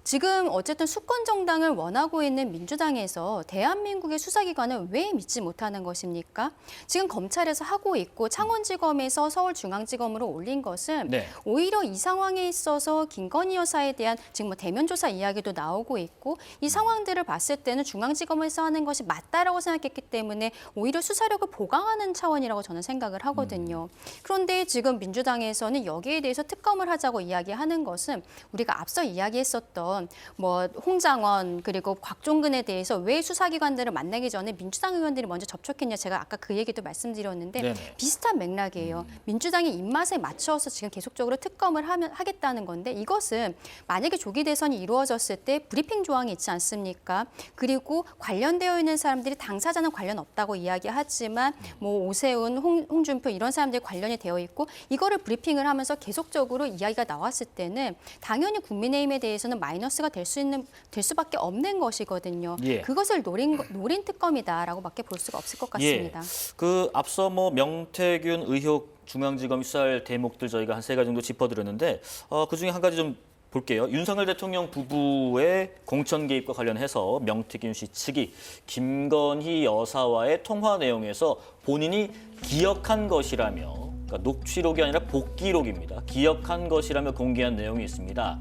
Speaker 4: 지금 어쨌든 수권 정당을 원하고 있는 민주당에서 대한민국의 수사기관을 왜 믿지 못하는 것입니까? 지금 검찰에서 하고 있고 창원지검에서 서울중앙지검으로 올린 것은
Speaker 1: 네.
Speaker 4: 오히려 이 상황에 있어서 김건희 여사에 대한 지금 뭐 대면 조사 이야기도 나오고 있고 이 상황들을 봤을 때는 중앙지검에서 하는 것이 맞다라고 생각했기 때문에 오히려 수사력을 보강하는 차원이라고 저는 생각을 하거든요. 그런데 지금 민주당에서는 여기에 대해서 특검을 하자고 이야기하는 것은 우리가 앞서 이야기했었던 뭐 홍장원 그리고 곽종근에 대해서 왜 수사기관들을 만나기 전에 민주당 의원들이 먼저 접촉했냐 제가 아까 그 얘기도 말씀드렸는데
Speaker 1: 네네.
Speaker 4: 비슷한 맥락이에요. 민주당의 입맛에 맞춰서 지금 계속적으로 특검을 하겠다는 건데 이것은 만약에 조기 대선이 이루어졌을 때 브리핑 조항이 있지 않습니까? 그리고 관련되어 있는 사람들이 당사자는 관련 없다고 이야기하지만 뭐 오세훈, 홍준표 이런 사람들이 관련이 되어 있고 이거를 브리핑을 하면서 계속적으로 이야기가 나왔을 때는 당연히 국민의힘에 대해서는 마이너스가 될 수밖에 없는 것이거든요.
Speaker 1: 예.
Speaker 4: 그것을 노린 특검이다라고밖에 볼 수가 없을 것 같습니다.
Speaker 1: 그 앞서 뭐 명태균 의혹 중앙지검이 수사할 대목들 저희가 한 3가지 정도 짚어드렸는데 그 중에 한 가지 좀 볼게요. 윤석열 대통령 부부의 공천 개입과 관련해서 명태균 씨 측이 김건희 여사와의 통화 내용에서 본인이 기억한 것이라며, 그러니까 녹취록이 아니라 복기록입니다. 기억한 것이라며 공개한 내용이 있습니다.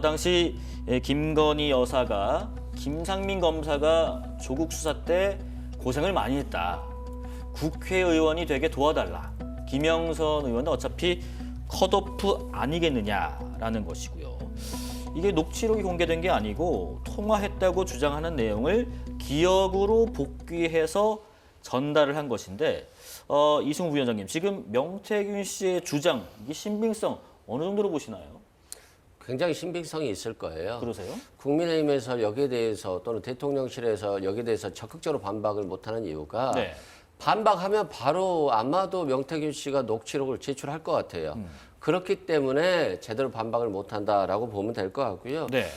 Speaker 1: 당시 김건희 여사가 김상민 검사가 조국 수사 때 고생을 많이 했다. 국회의원이 되게 도와달라. 김영선 의원은 어차피 컷오프 아니겠느냐라는 것이고요. 이게 녹취록이 공개된 게 아니고 통화했다고 주장하는 내용을 기억으로 복귀해서 전달을 한 것인데 이승우 부위원장님, 지금 명태균 씨의 주장, 이 신빙성 어느 정도로 보시나요?
Speaker 5: 굉장히 신빙성이 있을 거예요.
Speaker 1: 그러세요?
Speaker 5: 국민의힘에서 여기에 대해서 또는 대통령실에서 여기에 대해서 적극적으로 반박을 못하는 이유가
Speaker 1: 네.
Speaker 5: 반박하면 바로 아마도 명태균 씨가 녹취록을 제출할 것 같아요. 그렇기 때문에 제대로 반박을 못한다라고 보면 될 것 같고요.
Speaker 1: 네.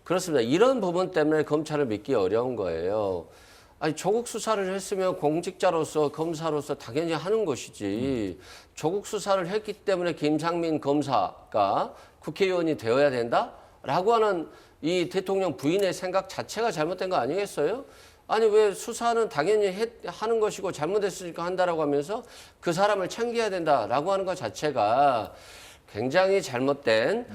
Speaker 5: 그렇습니다. 이런 부분 때문에 검찰을 믿기 어려운 거예요. 아니, 조국 수사를 했으면 공직자로서 검사로서 당연히 하는 것이지. 조국 수사를 했기 때문에 김상민 검사가 국회의원이 되어야 된다라고 하는 이 대통령 부인의 생각 자체가 잘못된 거 아니겠어요? 아니, 왜 수사는 당연히 하는 것이고 잘못했으니까 한다라고 하면서 그 사람을 챙겨야 된다라고 하는 것 자체가 굉장히 잘못된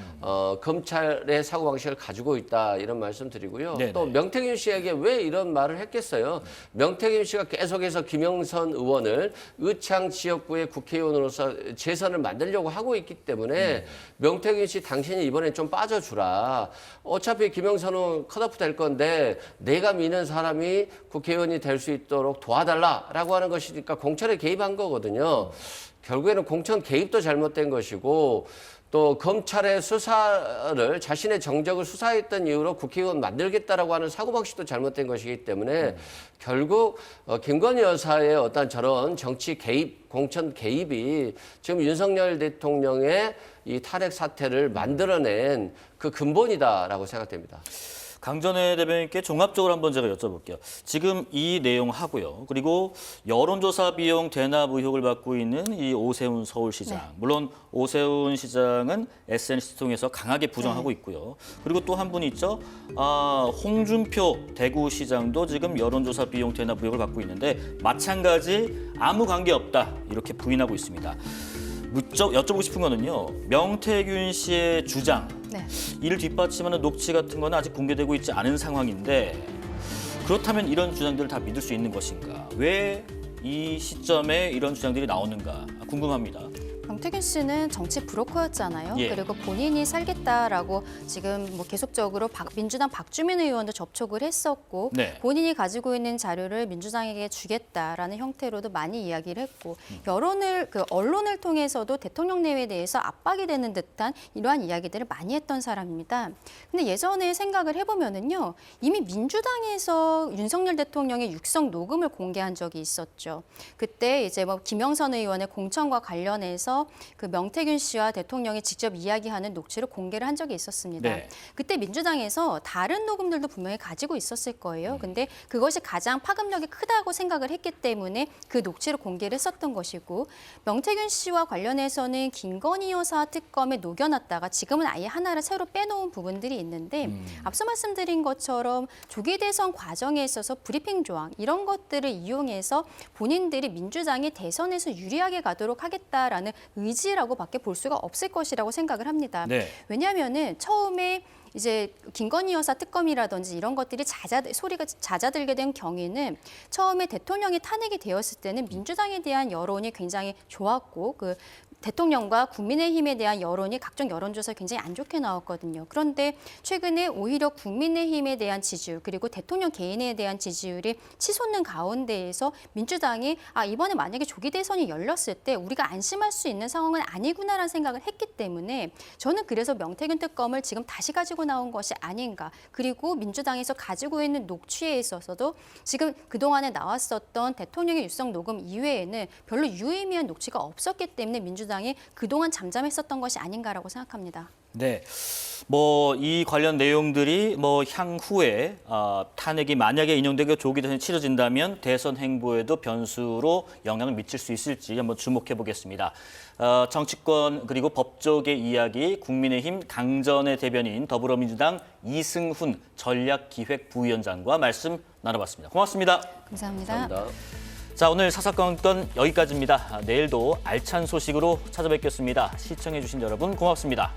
Speaker 5: 검찰의 사고방식을 가지고 있다, 이런 말씀 드리고요.
Speaker 1: 네네.
Speaker 5: 또 명태균 씨에게 왜 이런 말을 했겠어요? 명태균 씨가 계속해서 김영선 의원을 의창 지역구의 국회의원으로서 재선을 만들려고 하고 있기 때문에 명태균 씨 당신이 이번에 좀 빠져주라. 어차피 김영선 의원 컷오프 될 건데 내가 미는 사람이 국회의원이 될 수 있도록 도와달라라고 하는 것이니까 공천에 개입한 거거든요. 결국에는 공천 개입도 잘못된 것이고, 또 검찰의 수사를 자신의 정적을 수사했던 이유로 국회의원 만들겠다라고 하는 사고방식도 잘못된 것이기 때문에 결국 김건희 여사의 어떤 저런 정치 개입, 공천 개입이 지금 윤석열 대통령의 이 탄핵 사태를 만들어낸 그 근본이다라고 생각됩니다.
Speaker 1: 강전혜 대변인께 종합적으로 한번 제가 여쭤볼게요. 지금 이 내용 하고요. 그리고 여론조사 비용 대납 의혹을 받고 있는 이 오세훈 서울시장.
Speaker 4: 네.
Speaker 1: 물론 오세훈 시장은 SNS 통해서 강하게 부정하고 있고요. 그리고 또 한 분이 있죠. 홍준표 대구시장도 지금 여론조사 비용 대납 의혹을 받고 있는데 마찬가지 아무 관계 없다, 이렇게 부인하고 있습니다. 여쭤보고 싶은 거는요. 명태균 씨의 주장,
Speaker 4: 네.
Speaker 1: 이를 뒷받침하는 녹취 같은 거는 아직 공개되고 있지 않은 상황인데, 그렇다면 이런 주장들을 다 믿을 수 있는 것인가? 왜 이 시점에 이런 주장들이 나오는가 궁금합니다.
Speaker 4: 명태균 씨는 정치 브로커였잖아요.
Speaker 1: 예.
Speaker 4: 그리고 본인이 살겠다라고 지금 뭐 계속적으로 민주당 박주민 의원도 접촉을 했었고,
Speaker 1: 네.
Speaker 4: 본인이 가지고 있는 자료를 민주당에게 주겠다라는 형태로도 많이 이야기를 했고, 언론을 통해서도 대통령 내외에 대해서 압박이 되는 듯한 이러한 이야기들을 많이 했던 사람입니다. 근데 예전에 생각을 해보면은요, 이미 민주당에서 윤석열 대통령의 육성 녹음을 공개한 적이 있었죠. 그때 이제 뭐 김영선 의원의 공천과 관련해서 그 명태균 씨와 대통령이 직접 이야기하는 녹취를 공개를 한 적이 있었습니다.
Speaker 1: 네.
Speaker 4: 그때 민주당에서 다른 녹음들도 분명히 가지고 있었을 거예요. 근데 그것이 가장 파급력이 크다고 생각을 했기 때문에 그 녹취를 공개를 했었던 것이고, 명태균 씨와 관련해서는 김건희 여사 특검에 녹여놨다가 지금은 아예 하나를 새로 빼놓은 부분들이 있는데, 앞서 말씀드린 것처럼 조기 대선 과정에 있어서 브리핑 조항 이런 것들을 이용해서 본인들이 민주당이 대선에서 유리하게 가도록 하겠다라는 의지라고밖에 볼 수가 없을 것이라고 생각을 합니다.
Speaker 1: 네.
Speaker 4: 왜냐하면은 처음에 이제 김건희 여사 특검이라든지 이런 것들이 소리가 잦아들게 된 경위는 처음에 대통령이 탄핵이 되었을 때는 민주당에 대한 여론이 굉장히 좋았고, 그 대통령과 국민의힘에 대한 여론이 각종 여론조사에 굉장히 안 좋게 나왔거든요. 그런데 최근에 오히려 국민의힘에 대한 지지율, 그리고 대통령 개인에 대한 지지율이 치솟는 가운데에서 민주당이 이번에 만약에 조기 대선이 열렸을 때 우리가 안심할 수 있는 상황은 아니구나라는 생각을 했기 때문에, 저는 그래서 명태균 특검을 지금 다시 가지고 나온 것이 아닌가. 그리고 민주당에서 가지고 있는 녹취에 있어서도 지금 그동안에 나왔었던 대통령의 육성 녹음 이외에는 별로 유의미한 녹취가 없었기 때문에 민주당이 그동안 잠잠했었던 것이 아닌가라고 생각합니다.
Speaker 1: 네, 뭐 이 관련 내용들이 뭐 향후에 탄핵이 만약에 인용되고 조기 대선이 치러진다면 대선 행보에도 변수로 영향을 미칠 수 있을지 한번 주목해 보겠습니다. 정치권 그리고 법조계 이야기, 국민의힘 강전혜 대변인, 더불어민주당 이승훈 전략기획부위원장과 말씀 나눠봤습니다. 고맙습니다.
Speaker 4: 감사합니다.
Speaker 5: 감사합니다.
Speaker 1: 자, 오늘 사사건건 여기까지입니다. 내일도 알찬 소식으로 찾아뵙겠습니다. 시청해주신 여러분 고맙습니다.